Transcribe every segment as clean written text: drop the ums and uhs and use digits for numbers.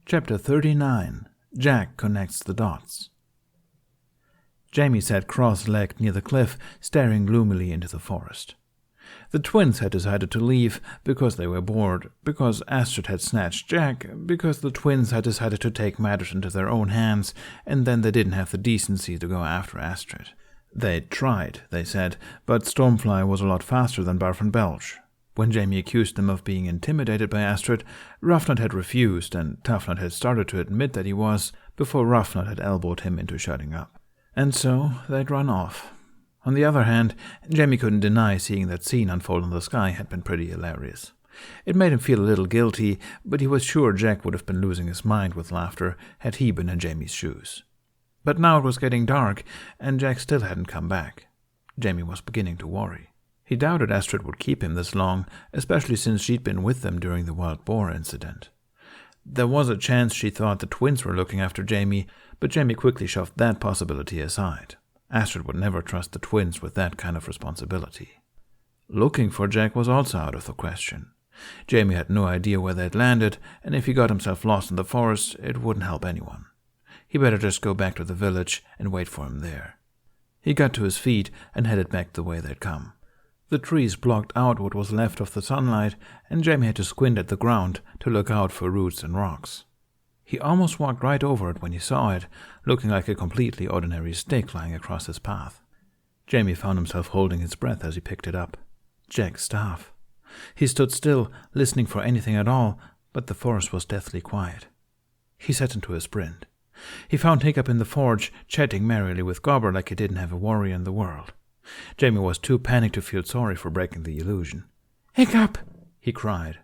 Chapter 39. Jack connects the dots. Jamie sat cross-legged near the cliff, staring gloomily into the forest. The twins had decided to leave because they were bored, because Astrid had snatched Jack, because the twins had decided to take matters into their own hands, and then they didn't have the decency to go after Astrid. They'd tried, they said, but Stormfly was a lot faster than Barf and Belch. When Jamie accused them of being intimidated by Astrid, Roughnut had refused, and Toughnut had started to admit that he was, before Roughnut had elbowed him into shutting up. And so they'd run off. On the other hand, Jamie couldn't deny seeing that scene unfold in the sky had been pretty hilarious. It made him feel a little guilty, but he was sure Jack would have been losing his mind with laughter had he been in Jamie's shoes. But now it was getting dark, and Jack still hadn't come back. Jamie was beginning to worry. He doubted Astrid would keep him this long, especially since she'd been with them during the wild boar incident. There was a chance she thought the twins were looking after Jamie, but Jamie quickly shoved that possibility aside. Astrid would never trust the twins with that kind of responsibility. Looking for Jack was also out of the question. Jamie had no idea where they'd landed, and if he got himself lost in the forest, it wouldn't help anyone. He better just go back to the village and wait for him there. He got to his feet and headed back the way they'd come. The trees blocked out what was left of the sunlight, and Jamie had to squint at the ground to look out for roots and rocks. He almost walked right over it when he saw it, looking like a completely ordinary stick lying across his path. Jamie found himself holding his breath as he picked it up. Jack's staff. He stood still, listening for anything at all, but the forest was deathly quiet. He set into a sprint. He found Hiccup in the forge, chatting merrily with Gobber like he didn't have a worry in the world. Jamie was too panicked to feel sorry for breaking the illusion. "Hiccup!" he cried.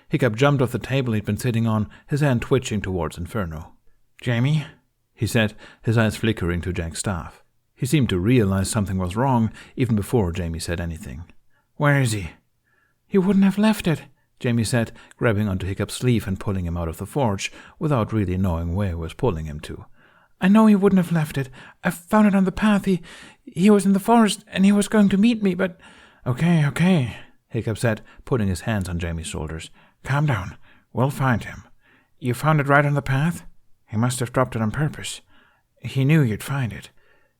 Hiccup jumped off the table he'd been sitting on, his hand twitching towards Inferno. "Jamie?" he said, his eyes flickering to Jack's staff. He seemed to realize something was wrong even before Jamie said anything. "Where is he?" "He wouldn't have left it," Jamie said, grabbing onto Hiccup's sleeve and pulling him out of the forge, without really knowing where he was pulling him to. "I know he wouldn't have left it. I found it on the path. He was in the forest, and he was going to meet me, but—" Okay, Hiccup said, putting his hands on Jamie's shoulders. "Calm down. We'll find him. You found it right on the path? He must have dropped it on purpose. He knew you'd find it."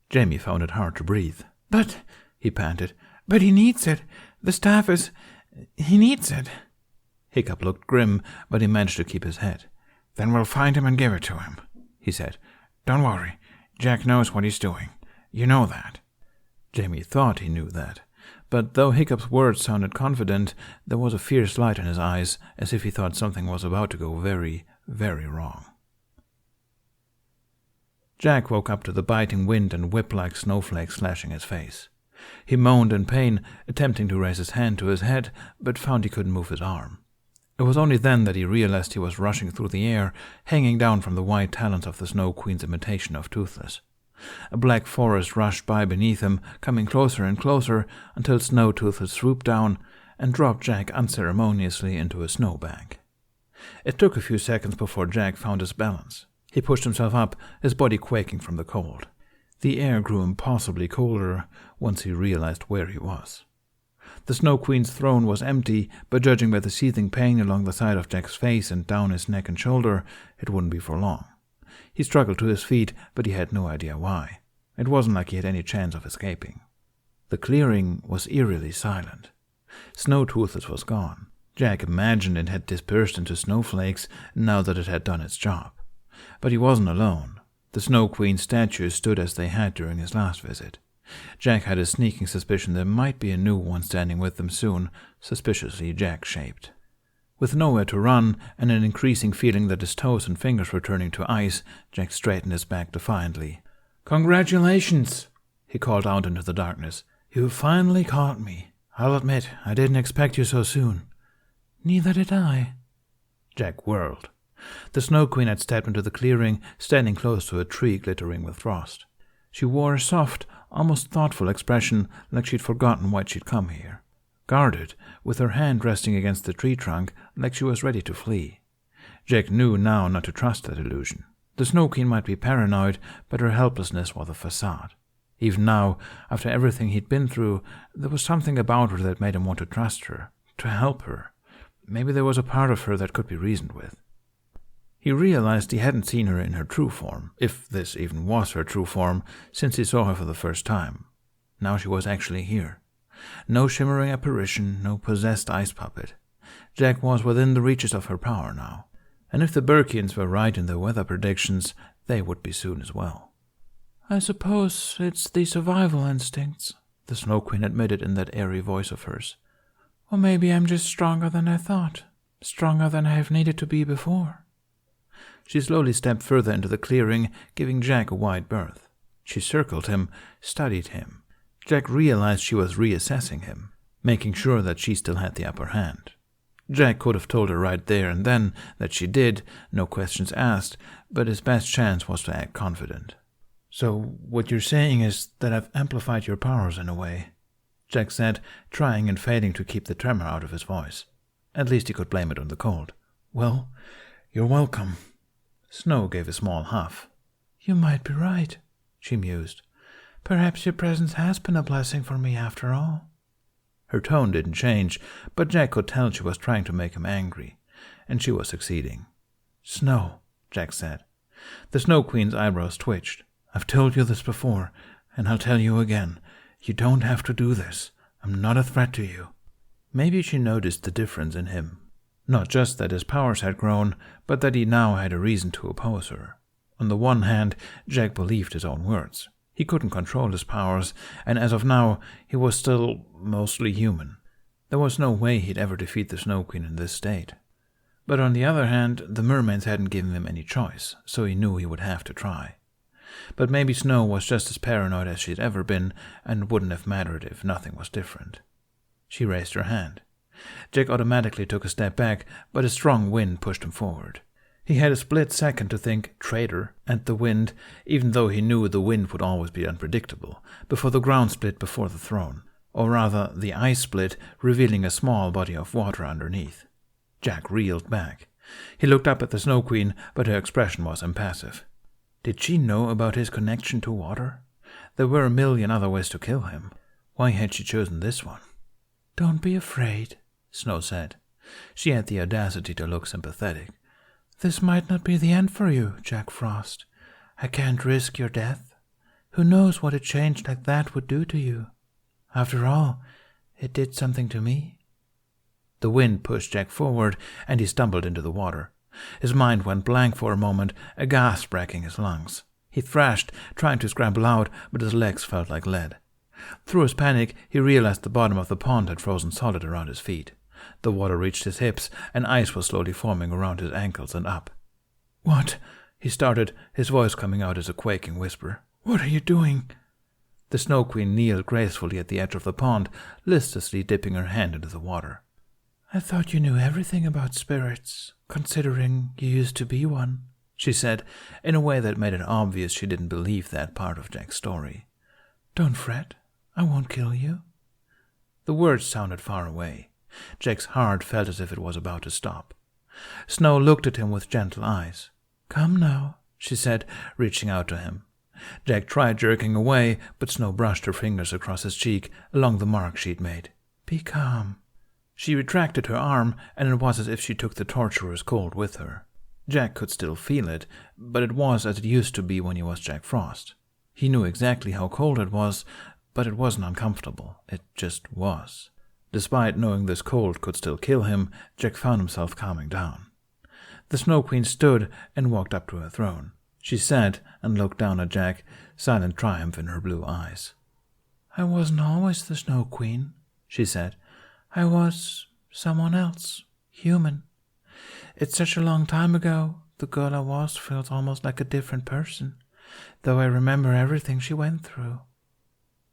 Jamie found it hard to breathe. "But," he panted, "but he needs it. The staff is— he needs it." Hiccup looked grim, but he managed to keep his head. "Then we'll find him and give it to him," he said. "Don't worry. Jack knows what he's doing. You know that." Jamie thought he knew that. But though Hiccup's words sounded confident, there was a fierce light in his eyes, as if he thought something was about to go very, very wrong. Jack woke up to the biting wind and whip-like snowflakes slashing his face. He moaned in pain, attempting to raise his hand to his head, but found he couldn't move his arm. It was only then that he realized he was rushing through the air, hanging down from the white talons of the Snow Queen's imitation of Toothless. A black forest rushed by beneath him, coming closer and closer, until Snow Toothless swooped down and dropped Jack unceremoniously into a snowbank. It took a few seconds before Jack found his balance. He pushed himself up, his body quaking from the cold. The air grew impossibly colder once he realized where he was. The Snow Queen's throne was empty, but judging by the seething pain along the side of Jack's face and down his neck and shoulder, it wouldn't be for long. He struggled to his feet, but he had no idea why. It wasn't like he had any chance of escaping. The clearing was eerily silent. Snow Toothless was gone. Jack imagined it had dispersed into snowflakes now that it had done its job. But he wasn't alone. The Snow Queen's statues stood as they had during his last visit. Jack had a sneaking suspicion there might be a new one standing with them soon, suspiciously Jack-shaped. With nowhere to run, and an increasing feeling that his toes and fingers were turning to ice, Jack straightened his back defiantly. "Congratulations!" he called out into the darkness. "You finally caught me. I'll admit, I didn't expect you so soon." "Neither did I." Jack whirled. The Snow Queen had stepped into the clearing, standing close to a tree glittering with frost. She wore a soft, almost thoughtful expression, like she'd forgotten why she'd come here. Guarded, with her hand resting against the tree trunk, like she was ready to flee. Jack knew now not to trust that illusion. The Snow Queen might be paranoid, but her helplessness was a facade. Even now, after everything he'd been through, there was something about her that made him want to trust her, to help her. Maybe there was a part of her that could be reasoned with. He realized he hadn't seen her in her true form, if this even was her true form, since he saw her for the first time. Now she was actually here. No shimmering apparition, no possessed ice puppet. Jack was within the reaches of her power now, and if the Burkians were right in their weather predictions, they would be soon as well. "I suppose it's the survival instincts," the Snow Queen admitted in that airy voice of hers. "Or maybe I'm just stronger than I thought, stronger than I have needed to be before." She slowly stepped further into the clearing, giving Jack a wide berth. She circled him, studied him. Jack realized she was reassessing him, making sure that she still had the upper hand. Jack could have told her right there and then that she did, no questions asked, but his best chance was to act confident. "So what you're saying is that I've amplified your powers in a way," Jack said, trying and failing to keep the tremor out of his voice. At least he could blame it on the cold. "Well, you're welcome." Snow gave a small huff. "You might be right," she mused. "Perhaps your presence has been a blessing for me after all." Her tone didn't change, but Jack could tell she was trying to make him angry, and she was succeeding. "Snow," Jack said. The Snow Queen's eyebrows twitched. "I've told you this before, and I'll tell you again. You don't have to do this. I'm not a threat to you." Maybe she noticed the difference in him. Not just that his powers had grown, but that he now had a reason to oppose her. On the one hand, Jack believed his own words. He couldn't control his powers, and as of now, he was still mostly human. There was no way he'd ever defeat the Snow Queen in this state. But on the other hand, the mermaids hadn't given him any choice, so he knew he would have to try. But maybe Snow was just as paranoid as she'd ever been, and wouldn't have mattered if nothing was different. She raised her hand. Jack automatically took a step back, but a strong wind pushed him forward. He had a split second to think traitor at the wind, even though he knew the wind would always be unpredictable, before the ground split before the throne, or rather the ice split, revealing a small body of water underneath. Jack reeled back. He looked up at the Snow Queen, but her expression was impassive. Did she know about his connection to water? There were a million other ways to kill him. Why had she chosen this one? "Don't be afraid," Snow said. She had the audacity to look sympathetic. "This might not be the end for you, Jack Frost. I can't risk your death. Who knows what a change like that would do to you? After all, it did something to me." The wind pushed Jack forward, and he stumbled into the water. His mind went blank for a moment, a gasp racking his lungs. He thrashed, trying to scramble out, but his legs felt like lead. Through his panic, he realized the bottom of the pond had frozen solid around his feet. The water reached his hips, and ice was slowly forming around his ankles and up. "What?" he started, his voice coming out as a quaking whisper. "What are you doing?" The Snow Queen kneeled gracefully at the edge of the pond, listlessly dipping her hand into the water. "I thought you knew everything about spirits, considering you used to be one," she said, in a way that made it obvious she didn't believe that part of Jack's story. "Don't fret. I won't kill you." The words sounded far away. Jack's heart felt as if it was about to stop. Snow looked at him with gentle eyes. "Come now," she said, reaching out to him. Jack tried jerking away, but Snow brushed her fingers across his cheek, along the mark she'd made. "Be calm." She retracted her arm, and it was as if she took the torturer's cold with her. Jack could still feel it, but it was as it used to be when he was Jack Frost. He knew exactly how cold it was, but it wasn't uncomfortable. It just was. Despite knowing this cold could still kill him, Jack found himself calming down. The Snow Queen stood and walked up to her throne. She sat and looked down at Jack, silent triumph in her blue eyes. "I wasn't always the Snow Queen," she said. "I was someone else, human. It's such a long time ago, the girl I was feels almost like a different person, though I remember everything she went through."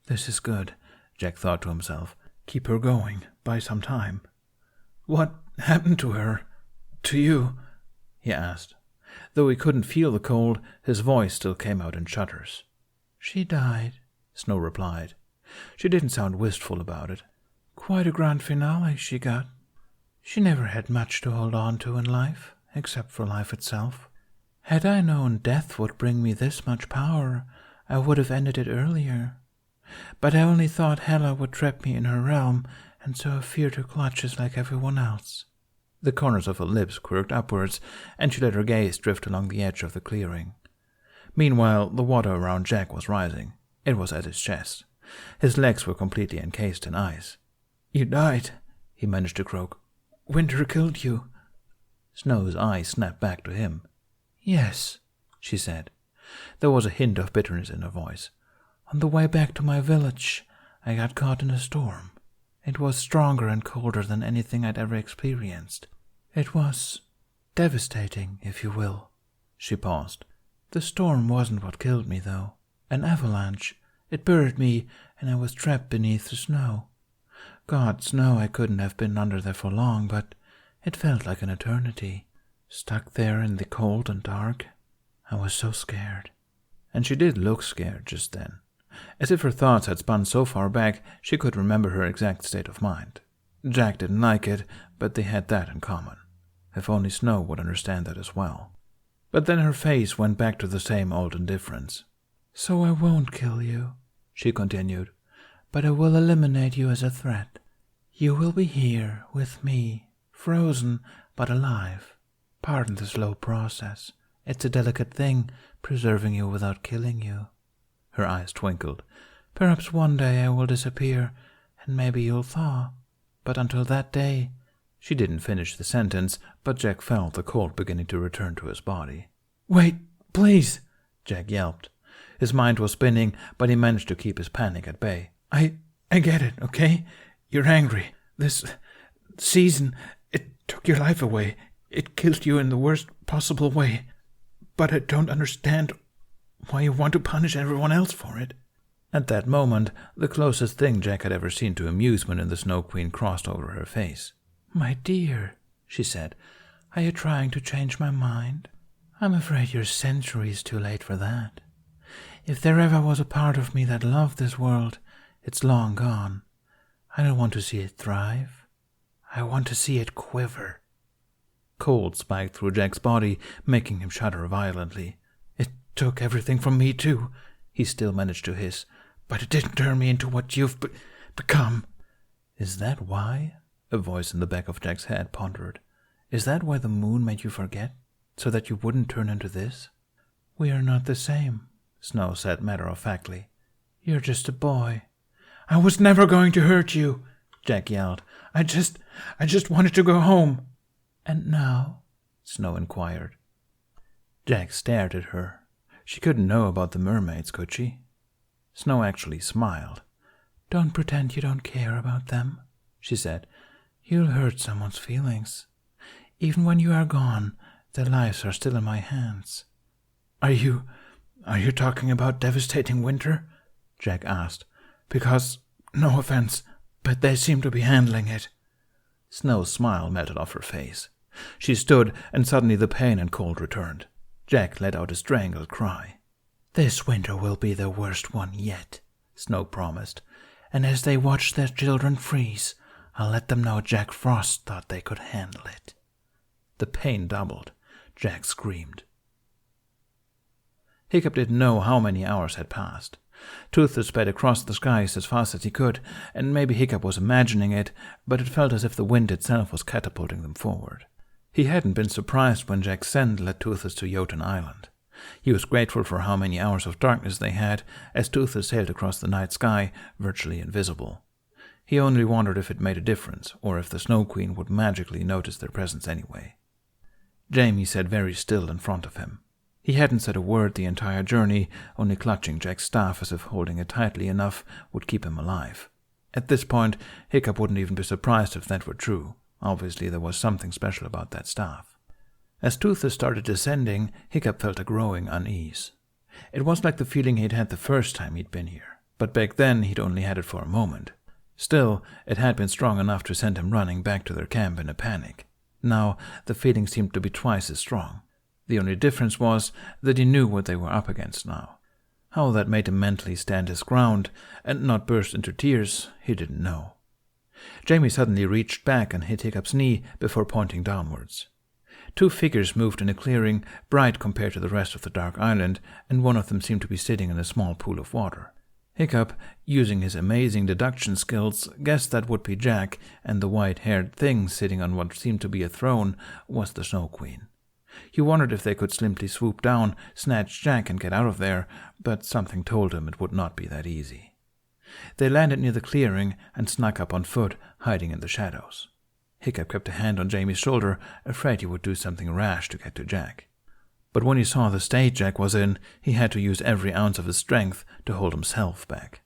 "This is good," Jack thought to himself. "Keep her going, buy some time." "What happened to her? To you?" he asked. Though he couldn't feel the cold, his voice still came out in shudders. "She died," Snow replied. She didn't sound wistful about it. "Quite a grand finale she got. She never had much to hold on to in life, except for life itself. Had I known death would bring me this much power, I would have ended it earlier. But I only thought Hela would trap me in her realm, and so I feared her clutches like everyone else. The corners of her lips quirked upwards, and she let her gaze drift along the edge of the clearing. Meanwhile, the water around Jack was rising. It was at his chest. His legs were completely encased in ice. "You died," he managed to croak. "Winter killed you." Snow's eyes snapped back to him. "Yes," she said. There was a hint of bitterness in her voice. "On the way back to my village, I got caught in a storm. It was stronger and colder than anything I'd ever experienced. It was devastating, if you will." She paused. "The storm wasn't what killed me, though. An avalanche. It buried me, and I was trapped beneath the snow. God's know I couldn't have been under there for long, but it felt like an eternity. Stuck there in the cold and dark. I was so scared." And she did look scared just then, as if her thoughts had spun so far back she could remember her exact state of mind. Jack didn't like it, but they had that in common. If only Snow would understand that as well. But then her face went back to the same old indifference. "So I won't kill you," she continued, "but I will eliminate you as a threat. You will be here with me, frozen but alive. Pardon the slow process. It's a delicate thing, preserving you without killing you." Her eyes twinkled. "Perhaps one day I will disappear, and maybe you'll thaw. But until that day—" She didn't finish the sentence, but Jack felt the cold beginning to return to his body. "Wait, please!" Jack yelped. His mind was spinning, but he managed to keep his panic at bay. I get it, okay? You're angry. This season, it took your life away. It killed you in the worst possible way. But I don't understand why you want to punish everyone else for it." At that moment, the closest thing Jack had ever seen to amusement in the Snow Queen crossed over her face. "My dear," she said, "are you trying to change my mind? I'm afraid you're centuries too late for that. If there ever was a part of me that loved this world, it's long gone. I don't want to see it thrive. I want to see it quiver." Cold spiked through Jack's body, making him shudder violently. "It took everything from me, too," he still managed to hiss, "but it didn't turn me into what you've become." "Is that why?" A voice in the back of Jack's head pondered. "Is that why the moon made you forget? So that you wouldn't turn into this?" "We are not the same," Snow said matter-of-factly. "You're just a boy." "I was never going to hurt you," Jack yelled. I just wanted to go home." "And now?" Snow inquired. Jack stared at her. She couldn't know about the mermaids, could she? Snow actually smiled. "Don't pretend you don't care about them," she said. "You'll hurt someone's feelings. Even when you are gone, their lives are still in my hands." Are you talking about devastating winter?" Jack asked. "Because, no offense, but they seem to be handling it." Snow's smile melted off her face. She stood, and suddenly the pain and cold returned. Jack let out a strangled cry. "This winter will be the worst one yet," Snow promised. "And as they watch their children freeze, I'll let them know Jack Frost thought they could handle it." The pain doubled. Jack screamed. Hiccup didn't know how many hours had passed. Toothless sped across the skies as fast as he could, and maybe Hiccup was imagining it, but it felt as if the wind itself was catapulting them forward. He hadn't been surprised when Jack Send led Toothless to Jotun Island. He was grateful for how many hours of darkness they had, as Toothless sailed across the night sky, virtually invisible. He only wondered if it made a difference, or if the Snow Queen would magically notice their presence anyway. Jamie sat very still in front of him. He hadn't said a word the entire journey, only clutching Jack's staff as if holding it tightly enough would keep him alive. At this point, Hiccup wouldn't even be surprised if that were true. Obviously, there was something special about that staff. As Toothless started descending, Hiccup felt a growing unease. It was like the feeling he'd had the first time he'd been here, but back then he'd only had it for a moment. Still, it had been strong enough to send him running back to their camp in a panic. Now, the feeling seemed to be twice as strong. The only difference was that he knew what they were up against now. How that made him mentally stand his ground and not burst into tears, he didn't know. Jamie suddenly reached back and hit Hiccup's knee before pointing downwards. Two figures moved in a clearing, bright compared to the rest of the dark island, and one of them seemed to be sitting in a small pool of water. Hiccup, using his amazing deduction skills, guessed that would be Jack, and the white-haired thing sitting on what seemed to be a throne was the Snow Queen. He wondered if they could simply swoop down, snatch Jack, and get out of there, but something told him it would not be that easy. They landed near the clearing and snuck up on foot, hiding in the shadows. Hiccup kept a hand on Jamie's shoulder, afraid he would do something rash to get to Jack. But when he saw the state Jack was in, he had to use every ounce of his strength to hold himself back.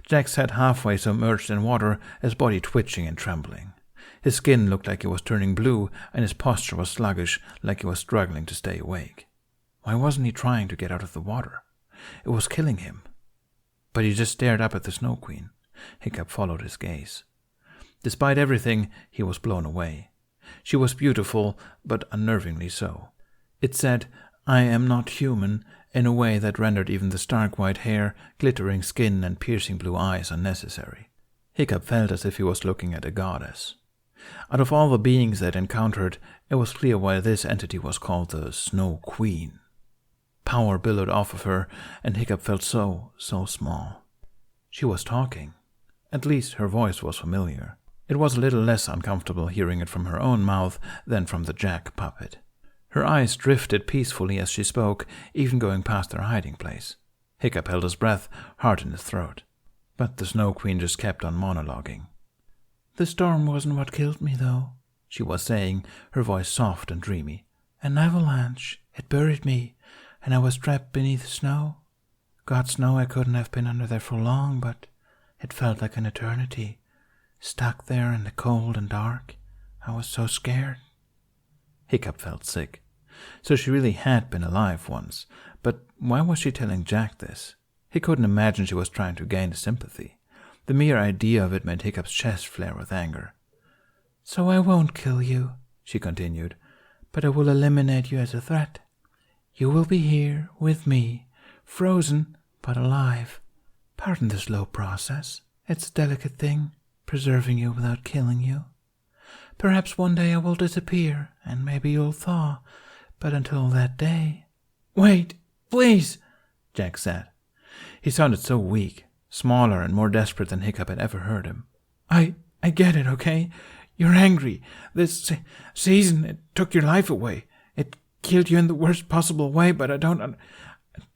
Jack sat halfway submerged in water, his body twitching and trembling. His skin looked like it was turning blue, and his posture was sluggish, like he was struggling to stay awake. Why wasn't he trying to get out of the water? It was killing him. But he just stared up at the Snow Queen. Hiccup followed his gaze. Despite everything, he was blown away. She was beautiful, but unnervingly so. It said, "I am not human," in a way that rendered even the stark white hair, glittering skin, and piercing blue eyes unnecessary. Hiccup felt as if he was looking at a goddess. Out of all the beings they'd encountered, it was clear why this entity was called the Snow Queen. Power billowed off of her, and Hiccup felt so small. She was talking. At least her voice was familiar. It was a little less uncomfortable hearing it from her own mouth than from the Jack puppet. Her eyes drifted peacefully as she spoke, even going past their hiding place. Hiccup held his breath, heart in his throat. But the Snow Queen just kept on monologuing. "The storm wasn't what killed me, though," she was saying, her voice soft and dreamy. "An avalanche. It buried me, and I was trapped beneath snow. God knows I couldn't have been under there for long, but it felt like an eternity. Stuck there in the cold and dark. I was so scared." Hiccup felt sick. So she really had been alive once, but why was she telling Jack this? He couldn't imagine she was trying to gain his sympathy. The mere idea of it made Hiccup's chest flare with anger. "So I won't kill you," she continued, "but I will eliminate you as a threat. You will be here with me, frozen but alive. Pardon the slow process. It's a delicate thing, preserving you without killing you. Perhaps one day I will disappear, and maybe you'll thaw, but until that day—" "Wait, please," Jack said. He sounded so weak, smaller and more desperate than Hiccup had ever heard him. I get it, okay? You're angry. This season, it took your life away. It killed you in the worst possible way, but I don't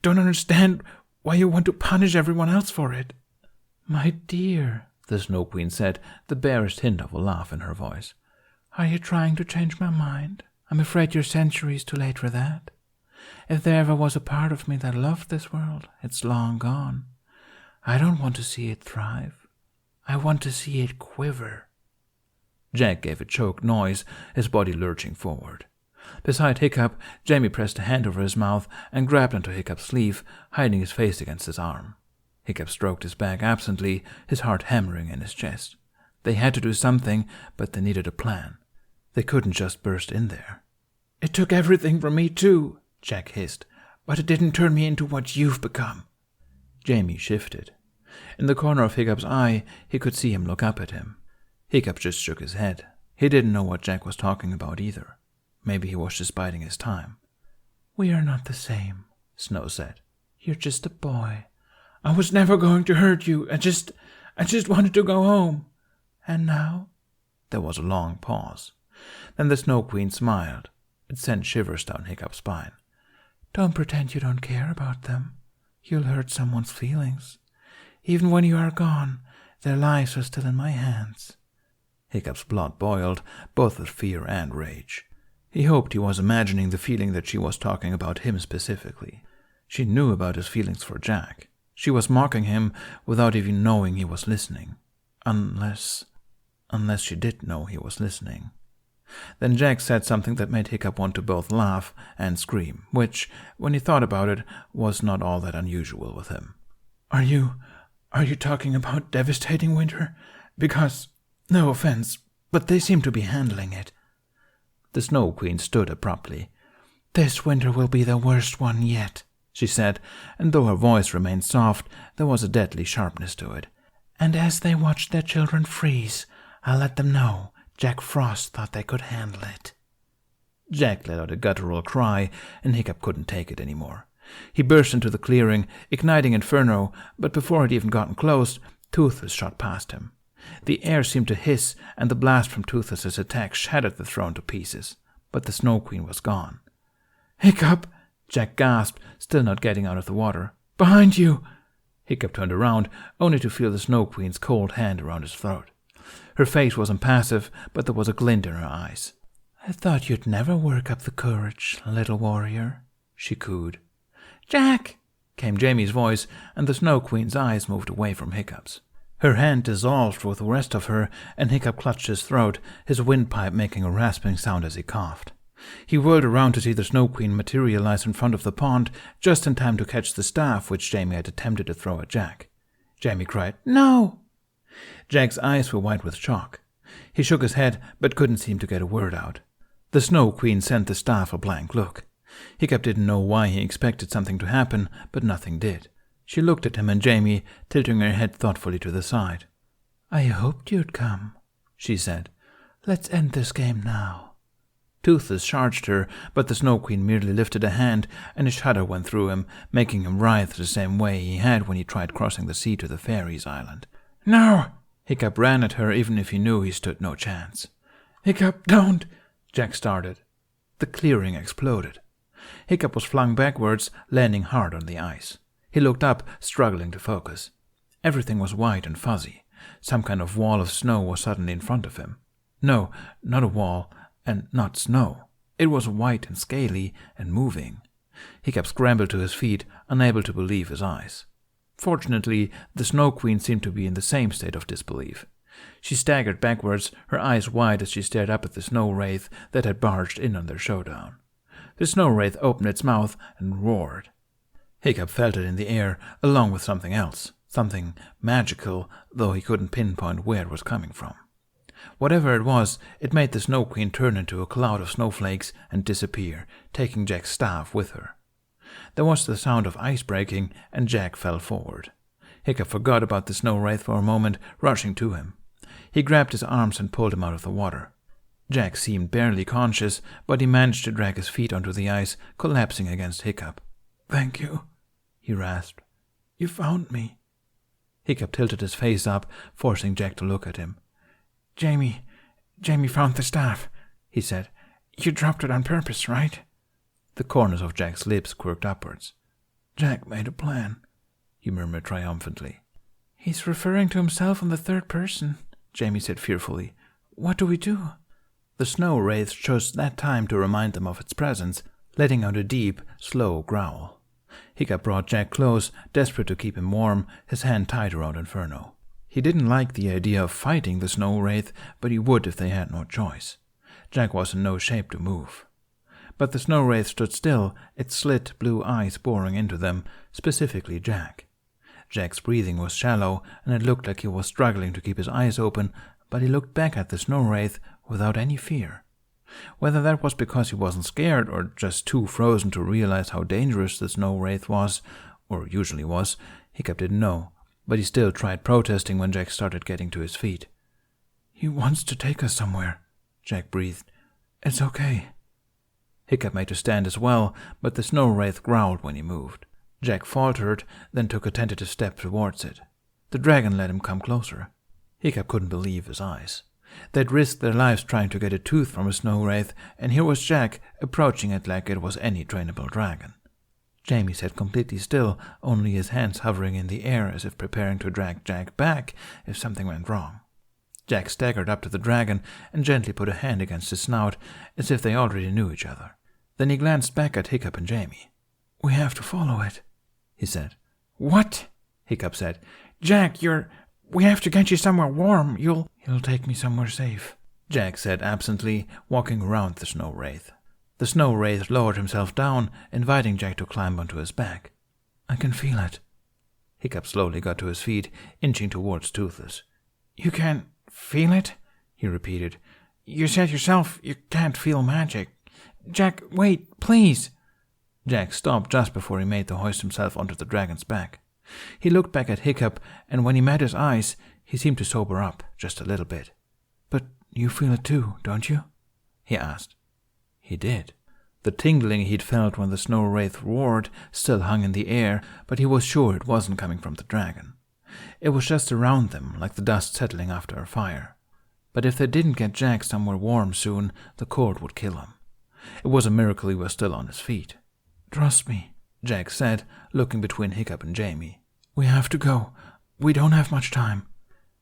understand why you want to punish everyone else for it." "My dear," the Snow Queen said, the barest hint of a laugh in her voice, "are you trying to change my mind? I'm afraid you're centuries too late for that. If there ever was a part of me that loved this world, it's long gone. I don't want to see it thrive. I want to see it quiver." Jack gave a choked noise, his body lurching forward. Beside Hiccup, Jamie pressed a hand over his mouth and grabbed onto Hiccup's sleeve, hiding his face against his arm. Hiccup stroked his back absently, his heart hammering in his chest. They had to do something, but they needed a plan. They couldn't just burst in there. "It took everything from me, too," Jack hissed, "but it didn't turn me into what you've become." Jamie shifted. In the corner of Hiccup's eye, he could see him look up at him. Hiccup just shook his head. He didn't know what Jack was talking about either. Maybe he was just biding his time. "We are not the same," Snow said. "You're just a boy. I was never going to hurt you. I just wanted to go home. And now?" There was a long pause. Then the Snow Queen smiled. It sent shivers down Hiccup's spine. "Don't pretend you don't care about them. You'll hurt someone's feelings. Even when you are gone, their lives are still in my hands." Hiccup's blood boiled, both with fear and rage. He hoped he was imagining the feeling that she was talking about him specifically. She knew about his feelings for Jack. She was mocking him without even knowing he was listening. Unless she did know he was listening. Then Jack said something that made Hiccup want to both laugh and scream, which, when he thought about it, was not all that unusual with him. Are you talking about devastating winter? Because, no offense, but they seem to be handling it." The Snow Queen stood abruptly. "This winter will be the worst one yet," she said, and though her voice remained soft, there was a deadly sharpness to it. "And as they watch their children freeze, I'll let them know Jack Frost thought they could handle it." Jack let out a guttural cry, and Hiccup couldn't take it anymore. He burst into the clearing, igniting Inferno, but before he'd even gotten close, Toothless shot past him. The air seemed to hiss, and the blast from Toothless's attack shattered the throne to pieces, but the Snow Queen was gone. "Hiccup!" Jack gasped, still not getting out of the water. "Behind you!" Hiccup turned around, only to feel the Snow Queen's cold hand around his throat. Her face was impassive, but there was a glint in her eyes. "I thought you'd never work up the courage, little warrior," she cooed. "Jack!" came Jamie's voice, and the Snow Queen's eyes moved away from Hiccup's. Her hand dissolved with the rest of her, and Hiccup clutched his throat, his windpipe making a rasping sound as he coughed. He whirled around to see the Snow Queen materialize in front of the pond, just in time to catch the staff which Jamie had attempted to throw at Jack. Jamie cried, "No!" Jack's eyes were white with shock. He shook his head, but couldn't seem to get a word out. The Snow Queen sent the staff a blank look. Hiccup didn't know why he expected something to happen, but nothing did. She looked at him and Jamie, tilting her head thoughtfully to the side. "I hoped you'd come," she said. "Let's end this game now." Toothless charged her, but the Snow Queen merely lifted a hand, and a shudder went through him, making him writhe the same way he had when he tried crossing the sea to the fairies' island. "No!" Hiccup ran at her even if he knew he stood no chance. "Hiccup, don't!" Jack started. The clearing exploded. Hiccup was flung backwards, landing hard on the ice. He looked up, struggling to focus. Everything was white and fuzzy. Some kind of wall of snow was suddenly in front of him. No, not a wall, and not snow. It was white and scaly and moving. Hiccup scrambled to his feet, unable to believe his eyes. Fortunately, the Snow Queen seemed to be in the same state of disbelief. She staggered backwards, her eyes wide as she stared up at the snow wraith that had barged in on their showdown. The snow wraith opened its mouth and roared. Hiccup felt it in the air, along with something else, something magical, though he couldn't pinpoint where it was coming from. Whatever it was, it made the Snow Queen turn into a cloud of snowflakes and disappear, taking Jack's staff with her. There was the sound of ice breaking, and Jack fell forward. Hiccup forgot about the snow wraith for a moment, rushing to him. He grabbed his arms and pulled him out of the water. Jack seemed barely conscious, but he managed to drag his feet onto the ice, collapsing against Hiccup. "Thank you," he rasped. "You found me." Hiccup tilted his face up, forcing Jack to look at him. Jamie found the staff," he said. "You dropped it on purpose, right?" The corners of Jack's lips quirked upwards. "Jack made a plan," he murmured triumphantly. "He's referring to himself in the third person," Jamie said fearfully. "What do we do?" The snow wraith chose that time to remind them of its presence, letting out a deep, slow growl. Hiccup brought Jack close, desperate to keep him warm, his hand tight around Inferno. He didn't like the idea of fighting the snow wraith, but he would if they had no choice. Jack was in no shape to move. But the snow wraith stood still, its slit blue eyes boring into them, specifically Jack. Jack's breathing was shallow, and it looked like he was struggling to keep his eyes open, but he looked back at the snow wraith without any fear. Whether that was because he wasn't scared or just too frozen to realize how dangerous the snow wraith was, or usually was, Hiccup didn't know, but he still tried protesting when Jack started getting to his feet. "He wants to take us somewhere," Jack breathed. "It's okay." Hiccup made to stand as well, but the snow wraith growled when he moved. Jack faltered, then took a tentative step towards it. The dragon let him come closer. Hiccup couldn't believe his eyes. They'd risked their lives trying to get a tooth from a snow wraith, and here was Jack approaching it like it was any trainable dragon. Jamie sat completely still, only his hands hovering in the air as if preparing to drag Jack back if something went wrong. Jack staggered up to the dragon and gently put a hand against his snout, as if they already knew each other. Then he glanced back at Hiccup and Jamie. "We have to follow it," he said. "What?" Hiccup said. "Jack, we have to get you somewhere warm. You'll take me somewhere safe," Jack said absently, walking around the snow wraith. The snow wraith lowered himself down, inviting Jack to climb onto his back. "I can feel it." Hiccup slowly got to his feet, inching towards Toothless. "You can feel it?" he repeated. "You said yourself you can't feel magic. Jack, wait, please." Jack stopped just before he made to hoist himself onto the dragon's back. He looked back at Hiccup, and when he met his eyes, he seemed to sober up just a little bit. "But you feel it too, don't you?" he asked. He did. The tingling he'd felt when the snow wraith roared still hung in the air, but he was sure it wasn't coming from the dragon. It was just around them, like the dust settling after a fire. But if they didn't get Jack somewhere warm soon, the cold would kill him. It was a miracle he was still on his feet. "Trust me," Jack said, looking between Hiccup and Jamie. "We have to go. We don't have much time."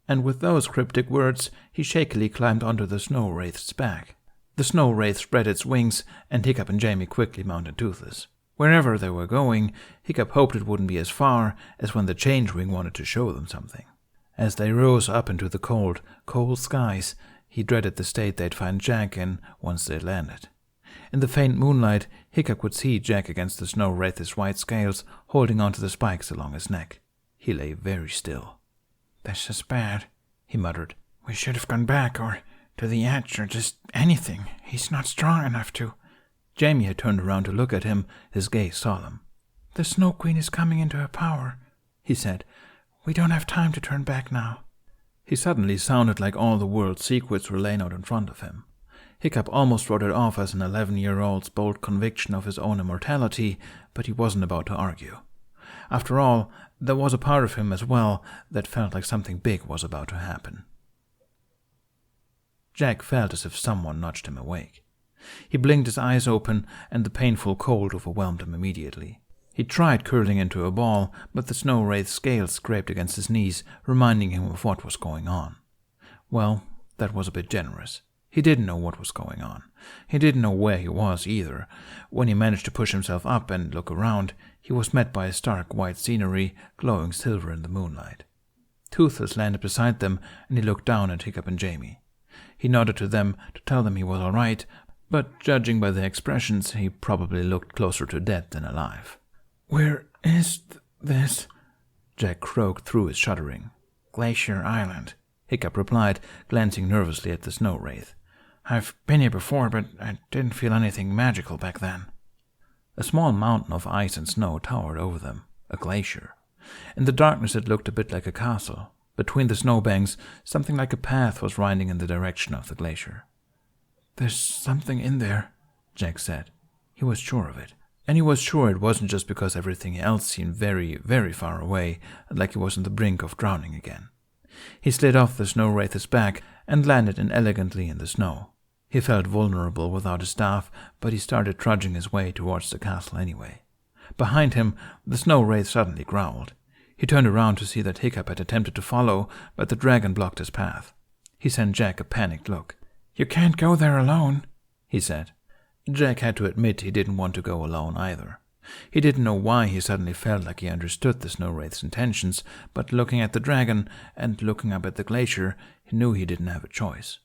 And with those cryptic words, he shakily climbed onto the snow wraith's back. The snow wraith spread its wings, and Hiccup and Jamie quickly mounted Toothless. Wherever they were going, Hiccup hoped it wouldn't be as far as when the changeling wanted to show them something. As they rose up into the cold, cold skies, he dreaded the state they'd find Jack in once they landed. In the faint moonlight, Hiccup could see Jack against the snow wraith's white scales, holding onto the spikes along his neck. He lay very still. "This is bad," he muttered. "We should have gone back, or to the edge, or just anything. He's not strong enough to—" Jamie had turned around to look at him, his gaze solemn. "The Snow Queen is coming into her power," he said. "We don't have time to turn back now." He suddenly sounded like all the world's secrets were laying out in front of him. Hiccup almost wrote it off as an 11-year-old's bold conviction of his own immortality, but he wasn't about to argue. After all, there was a part of him as well that felt like something big was about to happen. Jack felt as if someone nudged him awake. He blinked his eyes open, and the painful cold overwhelmed him immediately. He tried curling into a ball, but the snow wraith's scales scraped against his knees, reminding him of what was going on. Well, that was a bit generous. He didn't know what was going on. He didn't know where he was either. When he managed to push himself up and look around, he was met by a stark white scenery, glowing silver in the moonlight. Toothless landed beside them, and he looked down at Hiccup and Jamie. He nodded to them to tell them he was all right, but judging by their expressions, he probably looked closer to dead than alive. "Where is this?" Jack croaked through his shuddering. "Glacier Island," Hiccup replied, glancing nervously at the snow wraith. "I've been here before, but I didn't feel anything magical back then." A small mountain of ice and snow towered over them, a glacier. In the darkness it looked a bit like a castle. Between the snowbanks, something like a path was winding in the direction of the glacier. "There's something in there," Jack said. He was sure of it. And he was sure it wasn't just because everything else seemed very, very far away, like he was on the brink of drowning again. He slid off the snow wraith's back and landed inelegantly in the snow. He felt vulnerable without his staff, but he started trudging his way towards the castle anyway. Behind him, the snow wraith suddenly growled. He turned around to see that Hiccup had attempted to follow, but the dragon blocked his path. He sent Jack a panicked look. "You can't go there alone," he said. Jack had to admit he didn't want to go alone either. He didn't know why he suddenly felt like he understood the snow wraith's intentions, but looking at the dragon and looking up at the glacier, he knew he didn't have a choice.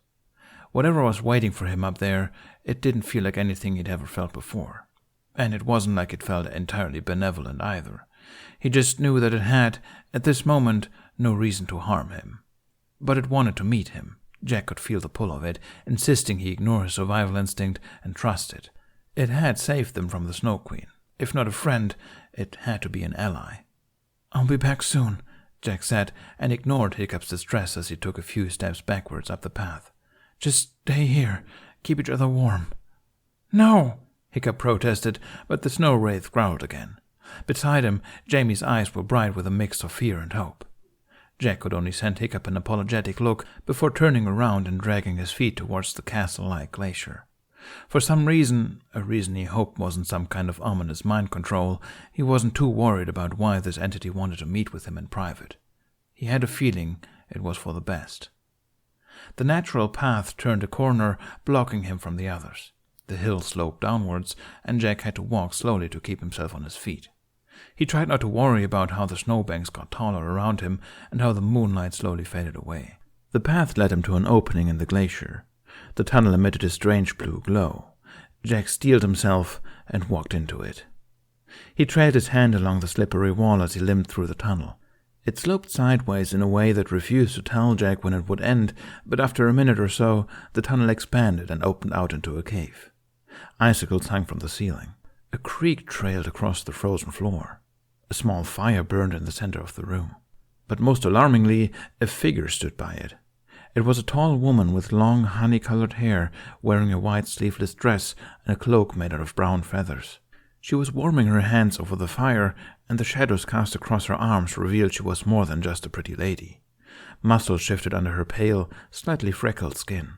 Whatever was waiting for him up there, it didn't feel like anything he'd ever felt before. And it wasn't like it felt entirely benevolent either. He just knew that it had, at this moment, no reason to harm him. But it wanted to meet him. Jack could feel the pull of it, insisting he ignore his survival instinct and trust it. It had saved them from the Snow Queen. If not a friend, it had to be an ally. "I'll be back soon," Jack said, and ignored Hiccup's distress as he took a few steps backwards up the path. "Just stay here. Keep each other warm." "No!" Hiccup protested, but the snow wraith growled again. Beside him, Jamie's eyes were bright with a mix of fear and hope. Jack could only send Hiccup an apologetic look before turning around and dragging his feet towards the castle-like glacier. For some reason, a reason he hoped wasn't some kind of ominous mind control, he wasn't too worried about why this entity wanted to meet with him in private. He had a feeling it was for the best. The natural path turned a corner, blocking him from the others. The hill sloped downwards, and Jack had to walk slowly to keep himself on his feet. He tried not to worry about how the snowbanks got taller around him and how the moonlight slowly faded away. The path led him to an opening in the glacier. The tunnel emitted a strange blue glow. Jack steeled himself and walked into it. He trailed his hand along the slippery wall as he limped through the tunnel. It sloped sideways in a way that refused to tell Jack when it would end, but after a minute or so, the tunnel expanded and opened out into a cave. Icicles hung from the ceiling. A creek trailed across the frozen floor. A small fire burned in the center of the room. But most alarmingly, a figure stood by it. It was a tall woman with long honey-colored hair, wearing a white sleeveless dress and a cloak made out of brown feathers. She was warming her hands over the fire, and the shadows cast across her arms revealed she was more than just a pretty lady. Muscles shifted under her pale, slightly freckled skin.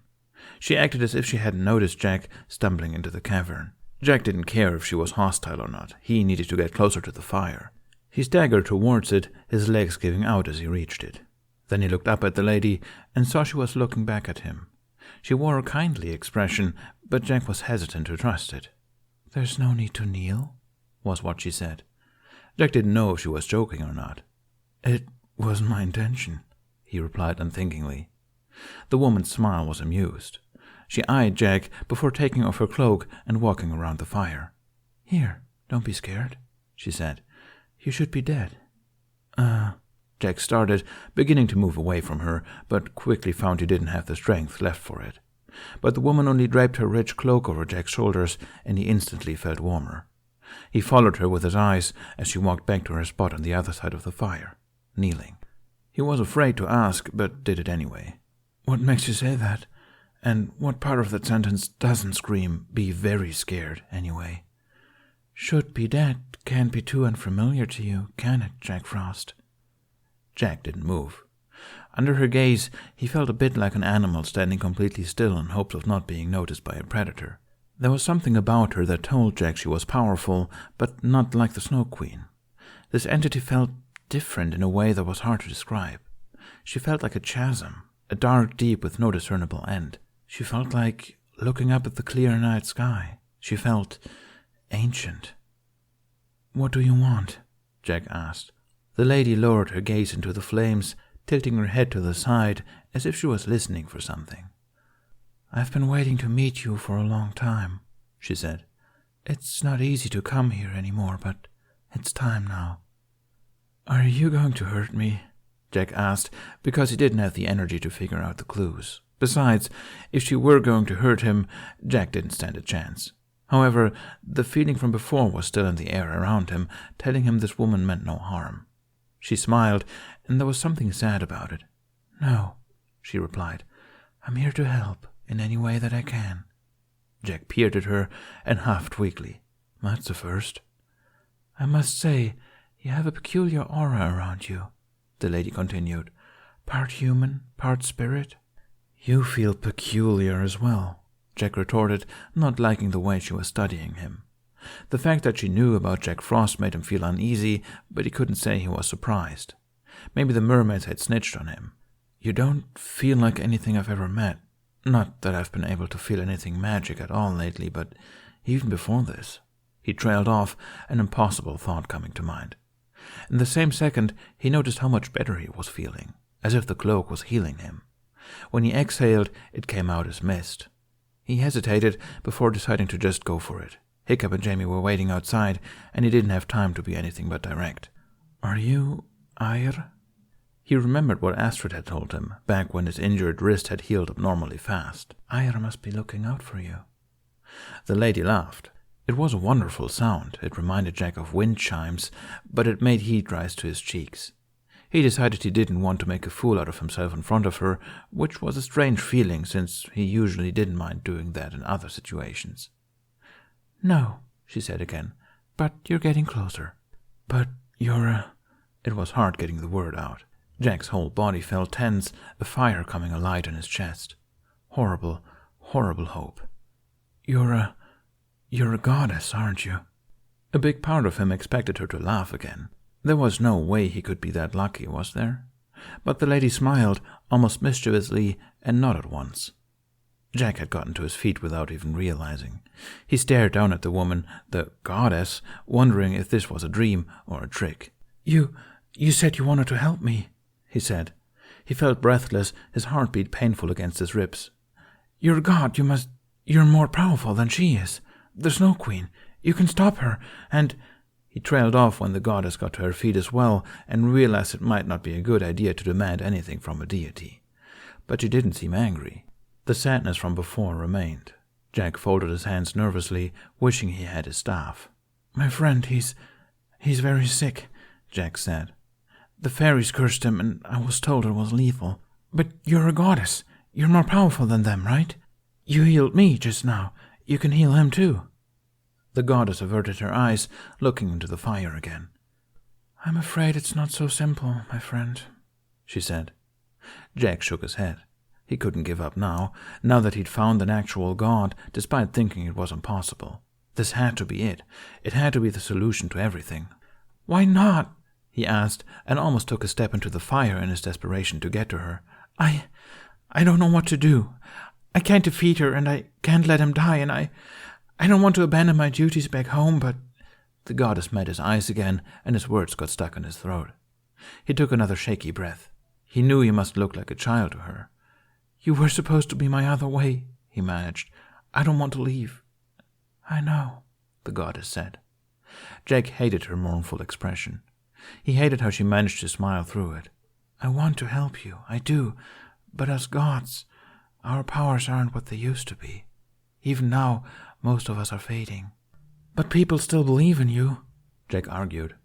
She acted as if she hadn't noticed Jack stumbling into the cavern. Jack didn't care if she was hostile or not. He needed to get closer to the fire. He staggered towards it, his legs giving out as he reached it. Then he looked up at the lady and saw she was looking back at him. She wore a kindly expression, but Jack was hesitant to trust it. "There's no need to kneel," was what she said. Jack didn't know if she was joking or not. "It was my intention," he replied unthinkingly. The woman's smile was amused. She eyed Jack before taking off her cloak and walking around the fire. "Here, don't be scared," she said. "You should be dead." Jack started, beginning to move away from her, but quickly found he didn't have the strength left for it. But the woman only draped her rich cloak over Jack's shoulders, and he instantly felt warmer. He followed her with his eyes as she walked back to her spot on the other side of the fire, kneeling. He was afraid to ask, but did it anyway. "What makes you say that? And what part of that sentence doesn't scream, 'Be very scared,' anyway?" "Should be dead can't be too unfamiliar to you, can it, Jack Frost?" Jack didn't move. Under her gaze, he felt a bit like an animal standing completely still in hopes of not being noticed by a predator. There was something about her that told Jack she was powerful, but not like the Snow Queen. This entity felt different in a way that was hard to describe. She felt like a chasm, a dark deep with no discernible end. She felt like looking up at the clear night sky. She felt ancient. "What do you want?" Jack asked. The lady lowered her gaze into the flames, tilting her head to the side as if she was listening for something. "I've been waiting to meet you for a long time," she said. "It's not easy to come here anymore, but it's time now." "Are you going to hurt me?" Jack asked, because he didn't have the energy to figure out the clues. Besides, if she were going to hurt him, Jack didn't stand a chance. However, the feeling from before was still in the air around him, telling him this woman meant no harm. She smiled, and there was something sad about it. "No," she replied. "I'm here to help in any way that I can." Jack peered at her and huffed weakly. "That's a first." "I must say, you have a peculiar aura around you," the lady continued. "Part human, part spirit." "You feel peculiar as well," Jack retorted, not liking the way she was studying him. The fact that she knew about Jack Frost made him feel uneasy, but he couldn't say he was surprised. Maybe the mermaids had snitched on him. "You don't feel like anything I've ever met. Not that I've been able to feel anything magic at all lately, but even before this." He trailed off, an impossible thought coming to mind. In the same second, he noticed how much better he was feeling, as if the cloak was healing him. When he exhaled, it came out as mist. He hesitated before deciding to just go for it. Hiccup and Jamie were waiting outside, and he didn't have time to be anything but direct. "Are you Air?" He remembered what Astrid had told him, back when his injured wrist had healed abnormally fast. "Air must be looking out for you." The lady laughed. It was a wonderful sound. It reminded Jack of wind chimes, but it made heat rise to his cheeks. He decided he didn't want to make a fool out of himself in front of her, which was a strange feeling since he usually didn't mind doing that in other situations. "No," she said again, "but you're getting closer." "But you're It was hard getting the word out. Jack's whole body felt tense, a fire coming alight in his chest. Horrible, horrible hope. You're a goddess, aren't you?" A big part of him expected her to laugh again. There was no way he could be that lucky, was there? But the lady smiled, almost mischievously, and nodded once. Jack had gotten to his feet without even realizing. He stared down at the woman, the goddess, wondering if this was a dream or a trick. You said you wanted to help me," he said. He felt breathless, his heartbeat painful against his ribs. "You're a god, you're more powerful than she is. The Snow Queen. You can stop her, and—" He trailed off when the goddess got to her feet as well and realized it might not be a good idea to demand anything from a deity. But she didn't seem angry. The sadness from before remained. Jack folded his hands nervously, wishing he had his staff. "My friend, he's very sick," Jack said. "The fairies cursed him, and I was told it was lethal. But you're a goddess. You're more powerful than them, right? You healed me just now. You can heal him too." The goddess averted her eyes, looking into the fire again. "I'm afraid it's not so simple, my friend," she said. Jack shook his head. He couldn't give up now that he'd found an actual god, despite thinking it was impossible. This had to be it. It had to be the solution to everything. "Why not?" he asked, and almost took a step into the fire in his desperation to get to her. I don't know what to do. I can't defeat her, and I can't let him die, and I don't want to abandon my duties back home, but—" The goddess met his eyes again, and his words got stuck in his throat. He took another shaky breath. He knew he must look like a child to her. "You were supposed to be my other way," he managed. "I don't want to leave." "I know," the goddess said. Jack hated her mournful expression. He hated how she managed to smile through it. "I want to help you, I do, but as gods, our powers aren't what they used to be. Even now, most of us are fading." "But people still believe in you," Jack argued.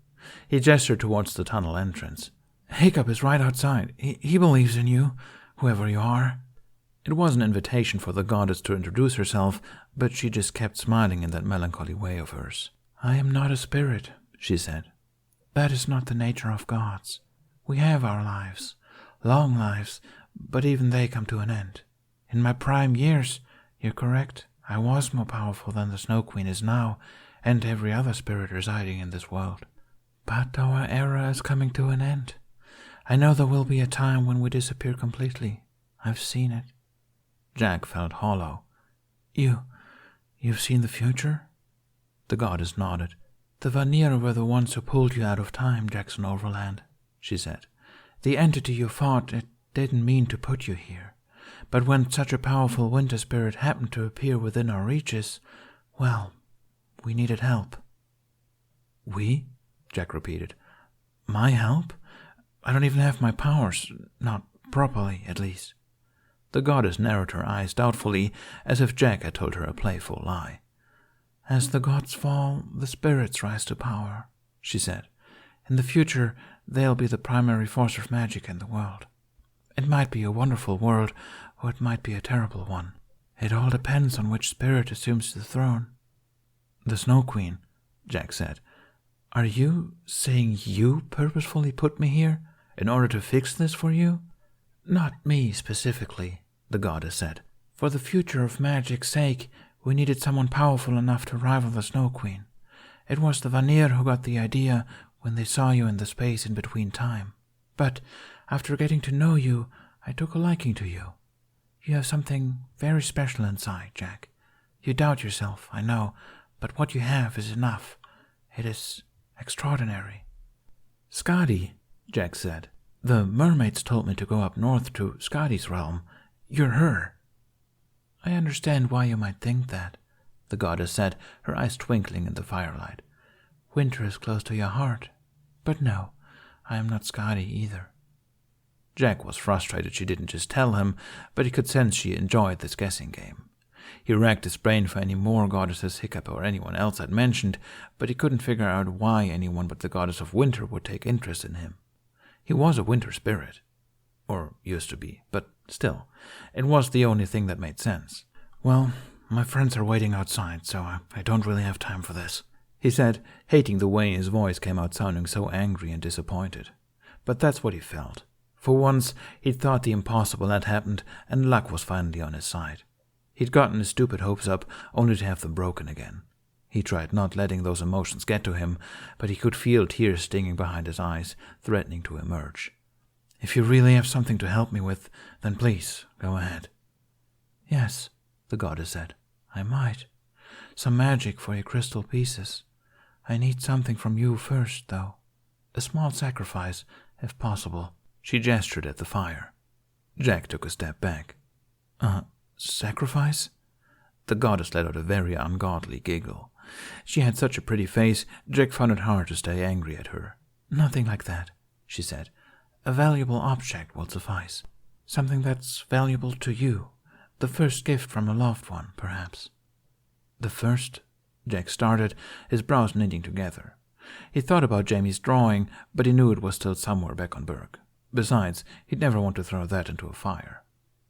He gestured towards the tunnel entrance. "Hiccup is right outside. He believes in you, whoever you are." It was an invitation for the goddess to introduce herself, but she just kept smiling in that melancholy way of hers. "I am not a spirit," she said. "That is not the nature of gods. We have our lives, long lives, but even they come to an end. In my prime years, you're correct, I was more powerful than the Snow Queen is now, and every other spirit residing in this world. But our era is coming to an end. I know there will be a time when we disappear completely. I've seen it." Jack felt hollow. You've seen the future?" The goddess nodded. "The Vanir were the ones who pulled you out of time, Jackson Overland," she said. "The entity you fought, it didn't mean to put you here. But when such a powerful winter spirit happened to appear within our reaches, well, we needed help." "We?" Jack repeated. "My help? I don't even have my powers, not properly, at least." The goddess narrowed her eyes doubtfully, as if Jack had told her a playful lie. "As the gods fall, the spirits rise to power," she said. "In the future, they'll be the primary force of magic in the world. It might be a wonderful world, or it might be a terrible one. It all depends on which spirit assumes the throne." "The Snow Queen," Jack said. "Are you saying you purposefully put me here, in order to fix this for you?" "Not me specifically," the goddess said. "For the future of magic's sake, we needed someone powerful enough to rival the Snow Queen. It was the Vanir who got the idea when they saw you in the space in between time. But after getting to know you, I took a liking to you. You have something very special inside, Jack. You doubt yourself, I know, but what you have is enough. It is extraordinary." "Skadi," Jack said. "The mermaids told me to go up north to Skadi's realm. You're her." "I understand why you might think that," the goddess said, her eyes twinkling in the firelight. "Winter is close to your heart. But no, I am not Skadi either." Jack was frustrated she didn't just tell him, but he could sense she enjoyed this guessing game. He racked his brain for any more goddesses Hiccup or anyone else had mentioned, but he couldn't figure out why anyone but the goddess of winter would take interest in him. He was a winter spirit. Or used to be, but still, it was the only thing that made sense. "Well, my friends are waiting outside, so I don't really have time for this," he said, hating the way his voice came out sounding so angry and disappointed. But that's what he felt. For once, he'd thought the impossible had happened, and luck was finally on his side. He'd gotten his stupid hopes up, only to have them broken again. He tried not letting those emotions get to him, but he could feel tears stinging behind his eyes, threatening to emerge. "If you really have something to help me with, then please, go ahead." "Yes," the goddess said, "I might. Some magic for your crystal pieces. I need something from you first, though. A small sacrifice, if possible." She gestured at the fire. Jack took a step back. Sacrifice?" The goddess let out a very ungodly giggle. She had such a pretty face, Jack found it hard to stay angry at her. "Nothing like that," she said. "A valuable object will suffice. Something that's valuable to you. The first gift from a loved one, perhaps." "The first?" Jack started, his brows knitting together. He thought about Jamie's drawing, but he knew it was still somewhere back on Berg. Besides, he'd never want to throw that into a fire.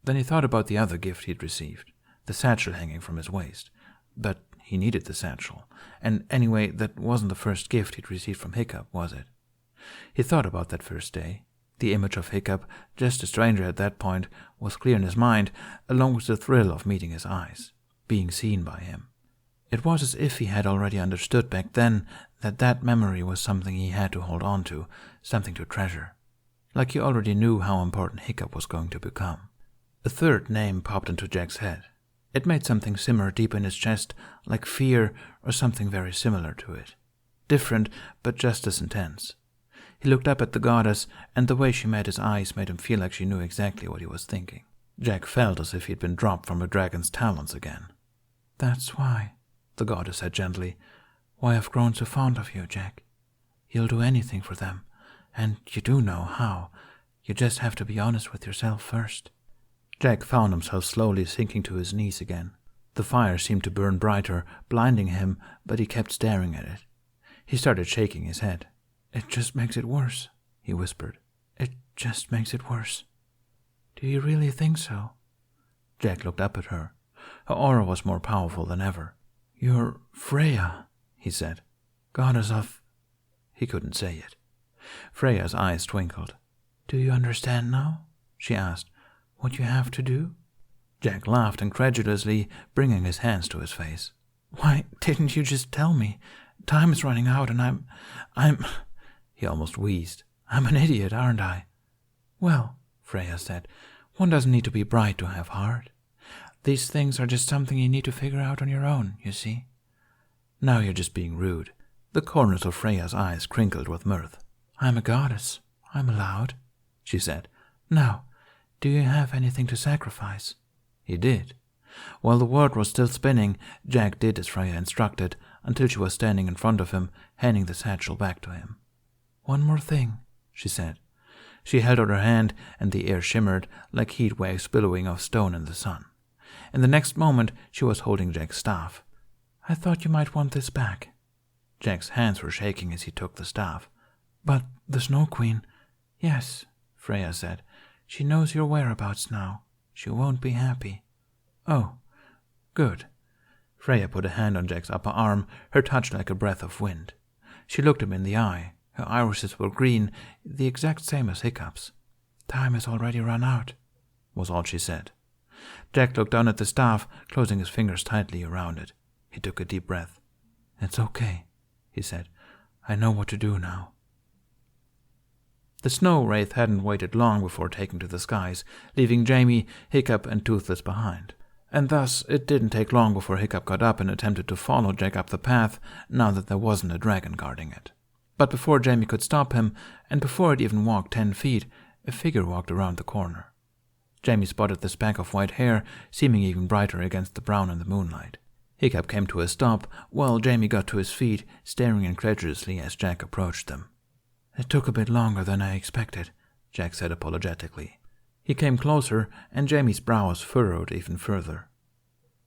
Then he thought about the other gift he'd received, the satchel hanging from his waist. But he needed the satchel, and anyway, that wasn't the first gift he'd received from Hiccup, was it? He thought about that first day. The image of Hiccup, just a stranger at that point, was clear in his mind, along with the thrill of meeting his eyes, being seen by him. It was as if he had already understood back then that that memory was something he had to hold on to, something to treasure. Like he already knew how important Hiccup was going to become. A third name popped into Jack's head. It made something simmer deep in his chest, like fear or something very similar to it. Different, but just as intense. He looked up at the goddess, and the way she met his eyes made him feel like she knew exactly what he was thinking. Jack felt as if he'd been dropped from a dragon's talons again. "That's why," the goddess said gently. "Why I've grown so fond of you, Jack. You'll do anything for them, and you do know how. You just have to be honest with yourself first." Jack found himself slowly sinking to his knees again. The fire seemed to burn brighter, blinding him, but he kept staring at it. He started shaking his head. "It just makes it worse," he whispered. "It just makes it worse." "Do you really think so?" Jack looked up at her. Her aura was more powerful than ever. "You're Freya," he said. "Goddess of—" He couldn't say it. Freya's eyes twinkled. "Do you understand now?" she asked. "What you have to do?" Jack laughed incredulously, bringing his hands to his face. "Why didn't you just tell me? Time is running out and I'm... He almost wheezed. "I'm an idiot, aren't I?" "Well," Freya said, "one doesn't need to be bright to have heart. These things are just something you need to figure out on your own, you see." "Now you're just being rude." The corners of Freya's eyes crinkled with mirth. "I'm a goddess. I'm allowed," she said. "Now, do you have anything to sacrifice?" He did. While the world was still spinning, Jack did as Freya instructed, until she was standing in front of him, handing the satchel back to him. "One more thing," she said. She held out her hand, and the air shimmered like heat waves billowing off stone in the sun. In the next moment, she was holding Jack's staff. "I thought you might want this back." Jack's hands were shaking as he took the staff. "But the Snow Queen—" "Yes," Freya said. "She knows your whereabouts now. She won't be happy." "Oh, good." Freya put a hand on Jack's upper arm, her touch like a breath of wind. She looked him in the eye. Her irises were green, the exact same as Hiccup's. "Time has already run out," was all she said. Jack looked down at the staff, closing his fingers tightly around it. He took a deep breath. "It's okay," he said. "I know what to do now." The snow wraith hadn't waited long before taking to the skies, leaving Jamie, Hiccup, and Toothless behind. And thus it didn't take long before Hiccup got up and attempted to follow Jack up the path, now that there wasn't a dragon guarding it. But before Jamie could stop him, and before it even walked 10 feet, a figure walked around the corner. Jamie spotted the speck of white hair, seeming even brighter against the brown in the moonlight. Hiccup came to a stop, while Jamie got to his feet, staring incredulously as Jack approached them. "It took a bit longer than I expected," Jack said apologetically. He came closer, and Jamie's brows furrowed even further.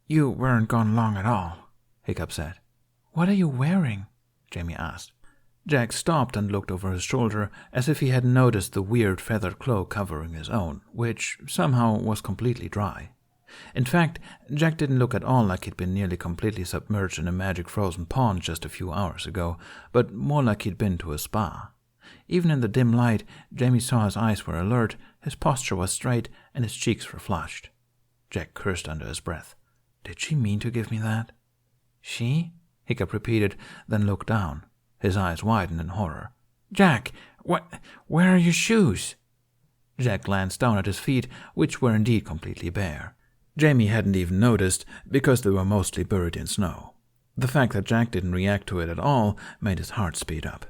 "You weren't gone long at all," Hiccup said. "What are you wearing?" Jamie asked. Jack stopped and looked over his shoulder, as if he hadn't noticed the weird feathered cloak covering his own, which somehow was completely dry. In fact, Jack didn't look at all like he'd been nearly completely submerged in a magic frozen pond just a few hours ago, but more like he'd been to a spa. Even in the dim light, Jamie saw his eyes were alert, his posture was straight, and his cheeks were flushed. Jack cursed under his breath. Did she mean to give me that? "She?" Hiccup repeated, then looked down. His eyes widened in horror. "Jack, where are your shoes?" Jack glanced down at his feet, which were indeed completely bare. Jamie hadn't even noticed, because they were mostly buried in snow. The fact that Jack didn't react to it at all made his heart speed up.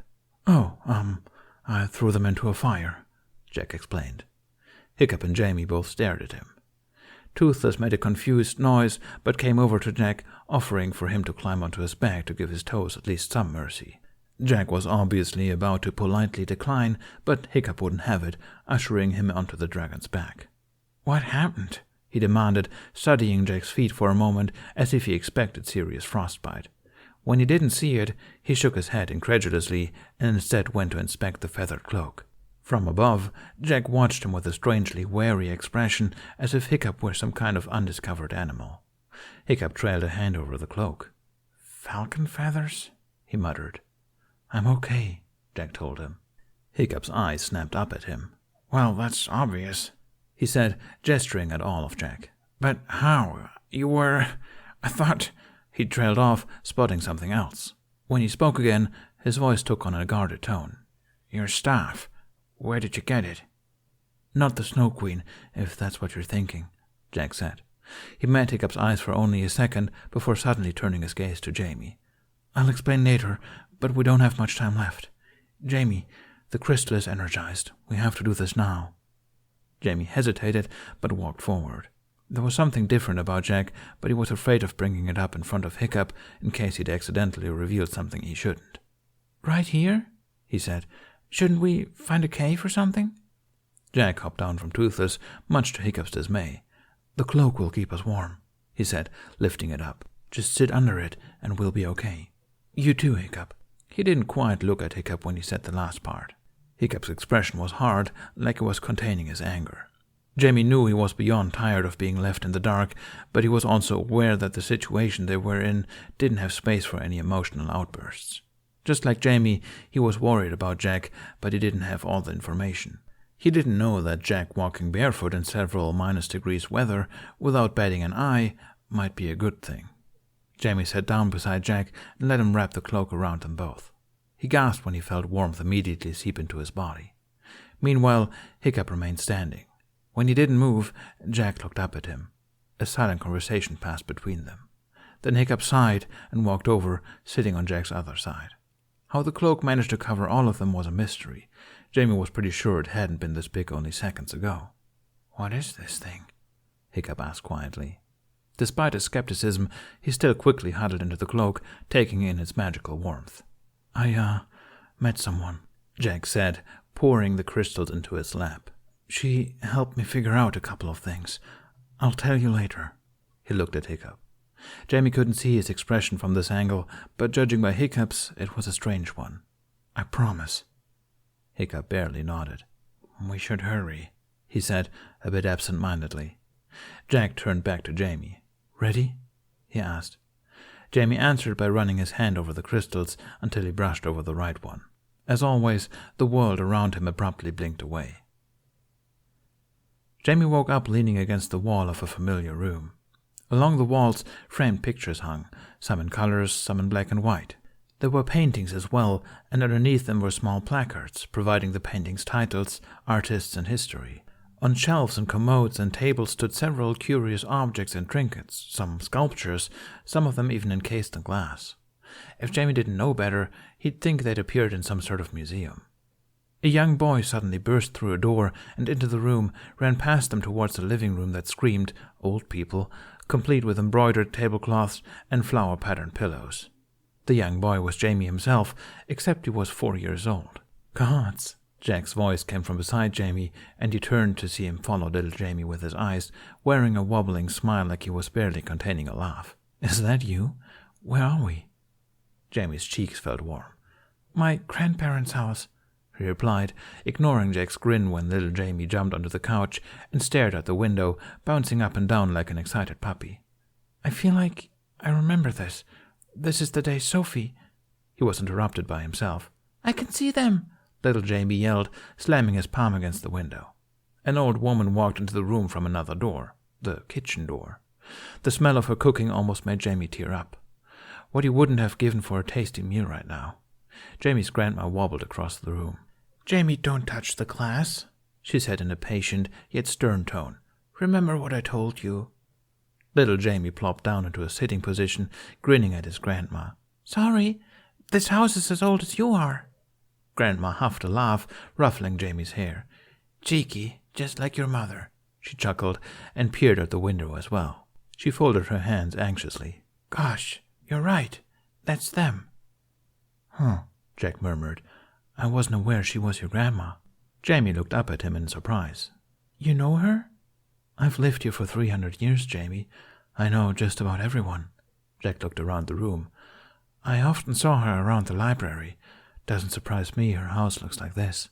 "Oh, I threw them into a fire," Jack explained. Hiccup and Jamie both stared at him. Toothless made a confused noise, but came over to Jack, offering for him to climb onto his back to give his toes at least some mercy. Jack was obviously about to politely decline, but Hiccup wouldn't have it, ushering him onto the dragon's back. "What happened?" he demanded, studying Jack's feet for a moment as if he expected serious frostbite. When he didn't see it, he shook his head incredulously and instead went to inspect the feathered cloak. From above, Jack watched him with a strangely wary expression, as if Hiccup were some kind of undiscovered animal. Hiccup trailed a hand over the cloak. "Falcon feathers?" he muttered. "I'm okay," Jack told him. Hiccup's eyes snapped up at him. "Well, that's obvious," he said, gesturing at all of Jack. "But how? You were... I thought..." He trailed off, spotting something else. When he spoke again, his voice took on a guarded tone. "Your staff. Where did you get it?" "Not the Snow Queen, if that's what you're thinking," Jack said. He met Hiccup's eyes for only a second before suddenly turning his gaze to Jamie. "I'll explain later, but we don't have much time left. Jamie, the crystal is energized. We have to do this now." Jamie hesitated, but walked forward. There was something different about Jack, but he was afraid of bringing it up in front of Hiccup in case he'd accidentally revealed something he shouldn't. "Right here?" he said. "Shouldn't we find a cave or something?" Jack hopped down from Toothless, much to Hiccup's dismay. "The cloak will keep us warm," he said, lifting it up. "Just sit under it, and we'll be okay. You too, Hiccup." He didn't quite look at Hiccup when he said the last part. Hiccup's expression was hard, like it was containing his anger. Jamie knew he was beyond tired of being left in the dark, but he was also aware that the situation they were in didn't have space for any emotional outbursts. Just like Jamie, he was worried about Jack, but he didn't have all the information. He didn't know that Jack walking barefoot in several -degrees weather without batting an eye might be a good thing. Jamie sat down beside Jack and let him wrap the cloak around them both. He gasped when he felt warmth immediately seep into his body. Meanwhile, Hiccup remained standing. When he didn't move, Jack looked up at him. A silent conversation passed between them. Then Hiccup sighed and walked over, sitting on Jack's other side. How the cloak managed to cover all of them was a mystery. Jamie was pretty sure it hadn't been this big only seconds ago. "What is this thing?" Hiccup asked quietly. Despite his skepticism, he still quickly huddled into the cloak, taking in its magical warmth. I met someone," Jack said, pouring the crystals into his lap. "She helped me figure out a couple of things. I'll tell you later." He looked at Hiccup. Jamie couldn't see his expression from this angle, but judging by Hiccup's, it was a strange one. "I promise." Hiccup barely nodded. "We should hurry," he said, a bit absent-mindedly. Jack turned back to Jamie. "Ready?" he asked. Jamie answered by running his hand over the crystals until he brushed over the right one. As always, the world around him abruptly blinked away. Jamie woke up leaning against the wall of a familiar room. Along the walls, framed pictures hung, some in colors, some in black and white. There were paintings as well, and underneath them were small placards, providing the paintings' titles, artists, and history. On shelves and commodes and tables stood several curious objects and trinkets, some sculptures, some of them even encased in glass. If Jamie didn't know better, he'd think they'd appeared in some sort of museum. A young boy suddenly burst through a door and into the room, ran past them towards the living room that screamed, old people, complete with embroidered tablecloths and flower-patterned pillows. The young boy was Jamie himself, except he was 4 years old. "Gods!" Jack's voice came from beside Jamie, and he turned to see him follow little Jamie with his eyes, wearing a wobbling smile like he was barely containing a laugh. "Is that you? Where are we?" Jamie's cheeks felt warm. "My grandparents' house," he replied, ignoring Jack's grin when little Jamie jumped onto the couch and stared at the window, bouncing up and down like an excited puppy. "I feel like I remember this. This is the day Sophie—" He was interrupted by himself. "I can see them!" little Jamie yelled, slamming his palm against the window. An old woman walked into the room from another door, the kitchen door. The smell of her cooking almost made Jamie tear up. What he wouldn't have given for a tasty meal right now. Jamie's grandma wobbled across the room. "Jamie, don't touch the glass," she said in a patient yet stern tone. "Remember what I told you." Little Jamie plopped down into a sitting position, grinning at his grandma. "Sorry, this house is as old as you are." Grandma huffed a laugh, ruffling Jamie's hair. "Cheeky, just like your mother," she chuckled, and peered out the window as well. She folded her hands anxiously. "Gosh, you're right. That's them." "Huh," Jack murmured. "I wasn't aware she was your grandma." Jamie looked up at him in surprise. "You know her?" "I've lived here for 300 years, Jamie. I know just about everyone." Jack looked around the room. "I often saw her around the library. Doesn't surprise me her house looks like this."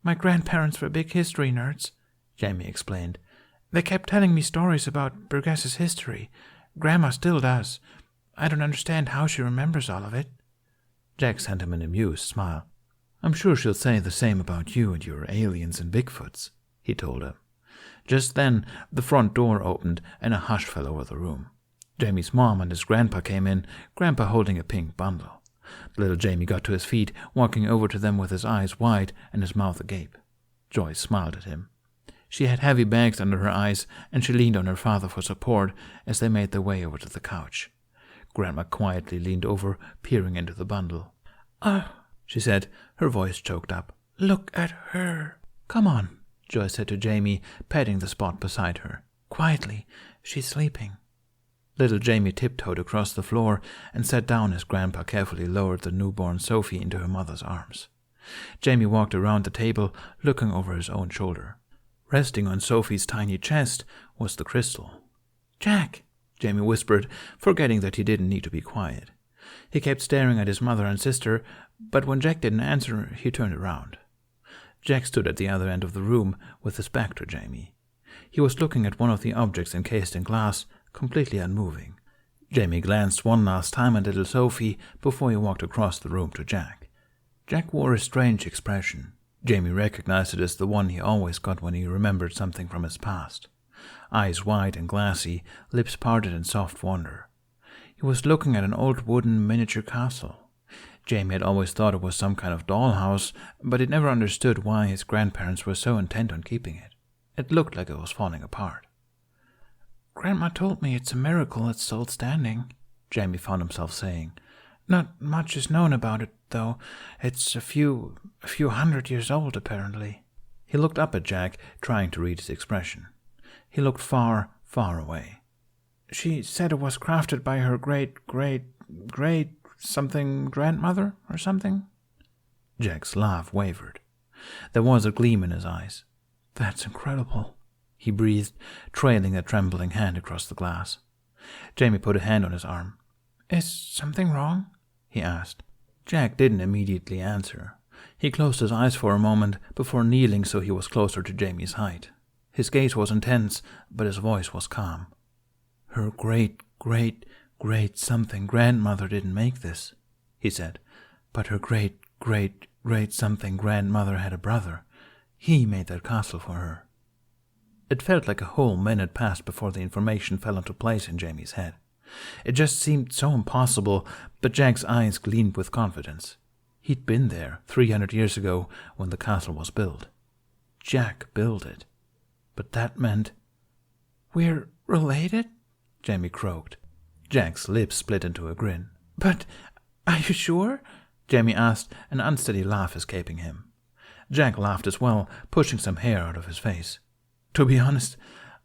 My grandparents were big history nerds, Jamie explained. They kept telling me stories about Burgess's history. Grandma still does. I don't understand how she remembers all of it. Jack sent him an amused smile. I'm sure she'll say the same about you and your aliens and Bigfoots, he told her. Just then, the front door opened and a hush fell over the room. Jamie's mom and his grandpa came in, Grandpa holding a pink bundle. Little Jamie got to his feet, walking over to them with his eyes wide and his mouth agape. Joyce smiled at him. She had heavy bags under her eyes, and she leaned on her father for support as they made their way over to the couch. Grandma quietly leaned over, peering into the bundle. She said, her voice choked up. Look at her. Come on, Joyce said to Jamie, patting the spot beside her. Quietly, she's sleeping. Little Jamie tiptoed across the floor and sat down as Grandpa carefully lowered the newborn Sophie into her mother's arms. Jamie walked around the table, looking over his own shoulder. Resting on Sophie's tiny chest was the crystal. Jack, Jamie whispered, forgetting that he didn't need to be quiet. He kept staring at his mother and sister, but when Jack didn't answer, he turned around. Jack stood at the other end of the room with his back to Jamie. He was looking at one of the objects encased in glass, completely unmoving. Jamie glanced one last time at little Sophie before he walked across the room to Jack. Jack wore a strange expression. Jamie recognized it as the one he always got when he remembered something from his past. Eyes wide and glassy, lips parted in soft wonder. He was looking at an old wooden miniature castle. Jamie had always thought it was some kind of dollhouse, but he'd never understood why his grandparents were so intent on keeping it. It looked like it was falling apart. Grandma told me it's a miracle it's still standing, Jamie found himself saying. Not much is known about it, though. It's a few 100 years old, apparently. He looked up at Jack, trying to read his expression. He looked far, far away. She said it was crafted by her great something grandmother or something? Jack's laugh wavered. There was a gleam in his eyes. That's incredible, he breathed, trailing a trembling hand across the glass. Jamie put a hand on his arm. Is something wrong? He asked. Jack didn't immediately answer. He closed his eyes for a moment before kneeling so he was closer to Jamie's height. His gaze was intense, but his voice was calm. Her great something grandmother didn't make this, he said, but her great something grandmother had a brother. He made that castle for her. It felt like a whole minute passed before the information fell into place in Jamie's head. It just seemed so impossible, but Jack's eyes gleamed with confidence. He'd been there 300 years ago when the castle was built. Jack built it. But that meant... We're related? Jamie croaked. Jack's lips split into a grin. But are you sure? Jamie asked, an unsteady laugh escaping him. Jack laughed as well, pushing some hair out of his face. To be honest,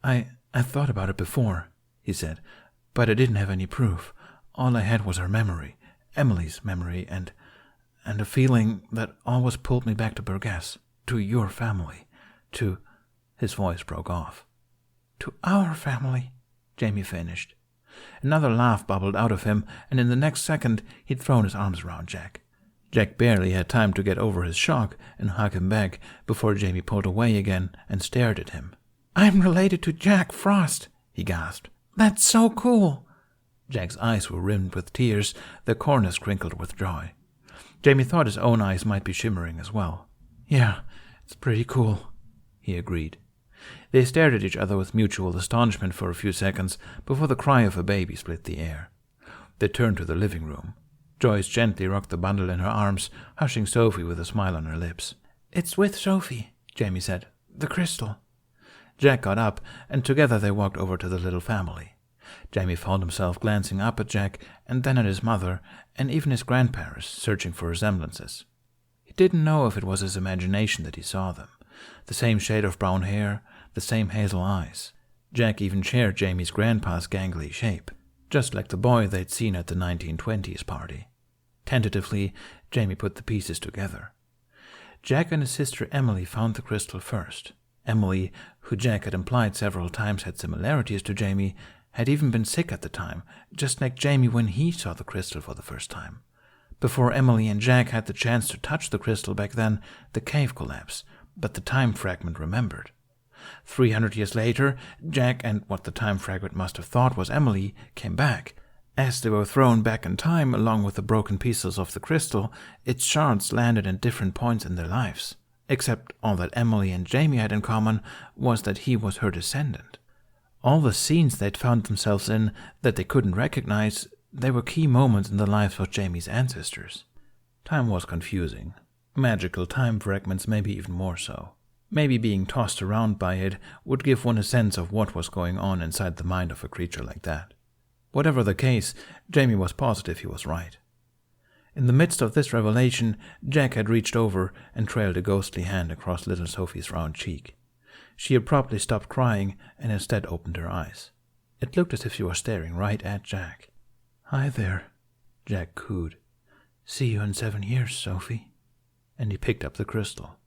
I thought about it before, he said, but I didn't have any proof. All I had was her memory, Emily's memory, and a feeling that always pulled me back to Burgess, to your family, to... His voice broke off. To our family, Jamie finished. Another laugh bubbled out of him, and in the next second he'd thrown his arms around Jack. Jack barely had time to get over his shock and hug him back before Jamie pulled away again and stared at him. I'm related to Jack Frost, he gasped. That's so cool. Jack's eyes were rimmed with tears, their corners crinkled with joy. Jamie thought his own eyes might be shimmering as well. Yeah, it's pretty cool, he agreed. They stared at each other with mutual astonishment for a few seconds before the cry of a baby split the air. They turned to the living room. Joyce gently rocked the bundle in her arms, hushing Sophie with a smile on her lips. It's with Sophie, Jamie said. The crystal. Jack got up, and together they walked over to the little family. Jamie found himself glancing up at Jack, and then at his mother, and even his grandparents, searching for resemblances. He didn't know if it was his imagination that he saw them. The same shade of brown hair, the same hazel eyes. Jack even shared Jamie's grandpa's gangly shape, just like the boy they'd seen at the 1920s party. Tentatively, Jamie put the pieces together. Jack and his sister Emily found the crystal first. Emily, who Jack had implied several times had similarities to Jamie, had even been sick at the time, just like Jamie when he saw the crystal for the first time. Before Emily and Jack had the chance to touch the crystal back then, the cave collapsed, but the time fragment remembered. 300 years later, Jack and what the time fragment must have thought was Emily came back. As they were thrown back in time along with the broken pieces of the crystal, its shards landed in different points in their lives. Except all that Emily and Jamie had in common was that he was her descendant. All the scenes they'd found themselves in that they couldn't recognize, they were key moments in the lives of Jamie's ancestors. Time was confusing. Magical time fragments maybe even more so. Maybe being tossed around by it would give one a sense of what was going on inside the mind of a creature like that. Whatever the case, Jamie was positive he was right. In the midst of this revelation, Jack had reached over and trailed a ghostly hand across little Sophie's round cheek. She abruptly stopped crying and instead opened her eyes. It looked as if she was staring right at Jack. "Hi there," Jack cooed. "See you in 7 years, Sophie." And he picked up the crystal.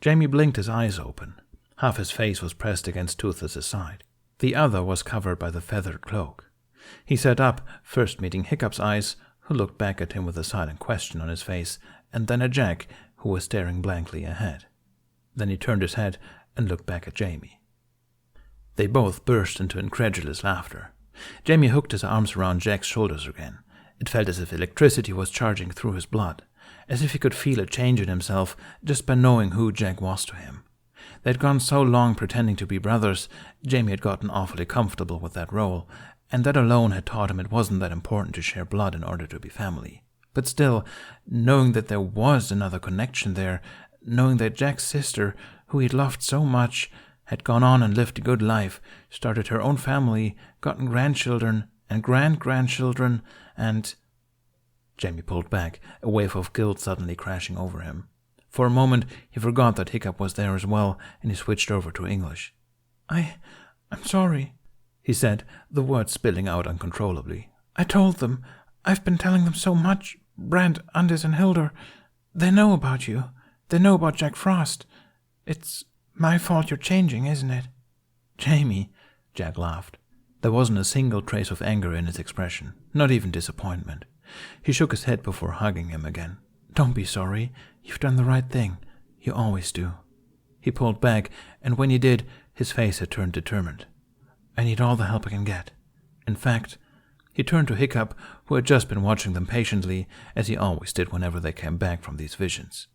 Jamie blinked his eyes open. Half his face was pressed against Toothless's side. The other was covered by the feathered cloak. He sat up, first meeting Hiccup's eyes, who looked back at him with a silent question on his face, and then at Jack, who was staring blankly ahead. Then he turned his head and looked back at Jamie. They both burst into incredulous laughter. Jamie hooked his arms around Jack's shoulders again. It felt as if electricity was charging through his blood, as if he could feel a change in himself just by knowing who Jack was to him. They'd gone so long pretending to be brothers, Jamie had gotten awfully comfortable with that role, and that alone had taught him it wasn't that important to share blood in order to be family. But still, knowing that there was another connection there, knowing that Jack's sister, who he'd loved so much, had gone on and lived a good life, started her own family, gotten grandchildren and grand-grandchildren, and... Jamie pulled back, a wave of guilt suddenly crashing over him. For a moment, he forgot that Hiccup was there as well, and he switched over to English. I'm sorry, he said, the words spilling out uncontrollably. I told them. I've been telling them so much. Brand, Anders, and Hildur. They know about you. They know about Jack Frost. It's my fault you're changing, isn't it? Jamie, Jack laughed. There wasn't a single trace of anger in his expression, not even disappointment. He shook his head before hugging him again. Don't be sorry. You've done the right thing. You always do. He pulled back, and when he did, his face had turned determined. I need all the help I can get. In fact, he turned to Hiccup, who had just been watching them patiently, as he always did whenever they came back from these visions.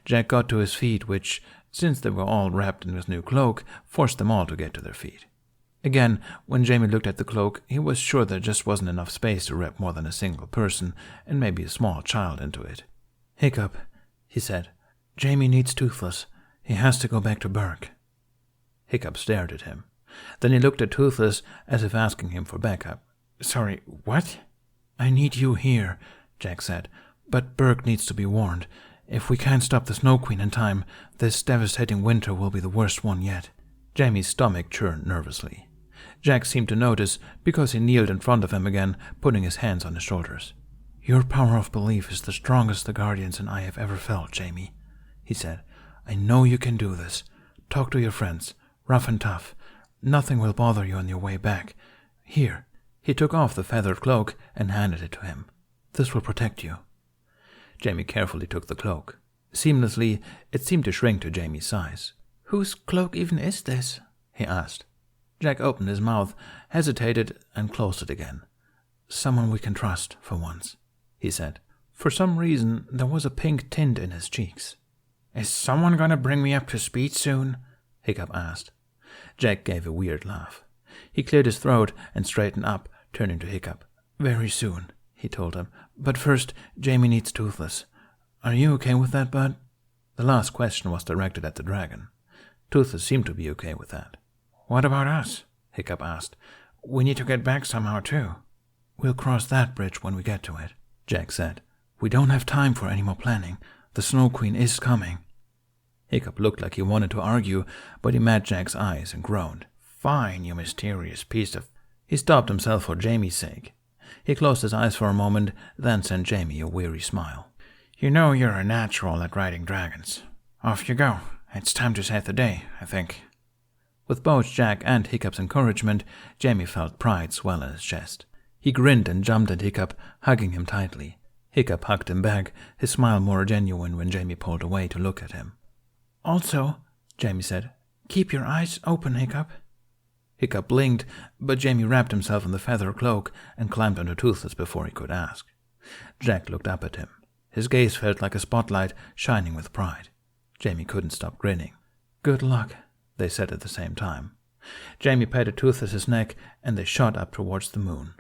Jack got to his feet, which, since they were all wrapped in his new cloak, forced them all to get to their feet. Again, when Jamie looked at the cloak, he was sure there just wasn't enough space to wrap more than a single person, and maybe a small child, into it. Hiccup, he said, Jamie needs Toothless. He has to go back to Berk. Hiccup stared at him. Then he looked at Toothless as if asking him for backup. Sorry, what? I need you here, Jack said, but Berk needs to be warned. If we can't stop the Snow Queen in time, this devastating winter will be the worst one yet. Jamie's stomach churned nervously. Jack seemed to notice because he kneeled in front of him again, putting his hands on his shoulders. Your power of belief is the strongest the Guardians and I have ever felt, Jamie, he said. I know you can do this. Talk to your friends, rough and tough. Nothing will bother you on your way back. Here. He took off the feathered cloak and handed it to him. This will protect you. Jamie carefully took the cloak. Seamlessly, it seemed to shrink to Jamie's size. Whose cloak even is this? He asked. Jack opened his mouth, hesitated, and closed it again. Someone we can trust, for once, he said. For some reason, there was a pink tint in his cheeks. Is someone going to bring me up to speed soon? Hiccup asked. Jack gave a weird laugh. He cleared his throat and straightened up, turning to Hiccup. Very soon, he told him. But first, Jamie needs Toothless. Are you okay with that, bud? The last question was directed at the dragon. Toothless seemed to be okay with that. What about us? Hiccup asked. We need to get back somehow, too. We'll cross that bridge when we get to it, Jack said. We don't have time for any more planning. The Snow Queen is coming. Hiccup looked like he wanted to argue, but he met Jack's eyes and groaned. Fine, you mysterious piece of... He stopped himself for Jamie's sake. He closed his eyes for a moment, then sent Jamie a weary smile. You know you're a natural at riding dragons. Off you go. It's time to save the day, I think. With both Jack and Hiccup's encouragement, Jamie felt pride swell in his chest. He grinned and jumped at Hiccup, hugging him tightly. Hiccup hugged him back, his smile more genuine when Jamie pulled away to look at him. Also, Jamie said, keep your eyes open, Hiccup. Hiccup blinked, but Jamie wrapped himself in the feather cloak and climbed onto Toothless before he could ask. Jack looked up at him. His gaze felt like a spotlight shining with pride. Jamie couldn't stop grinning. Good luck, they said at the same time. Jamie patted Toothless's neck, and they shot up towards the moon.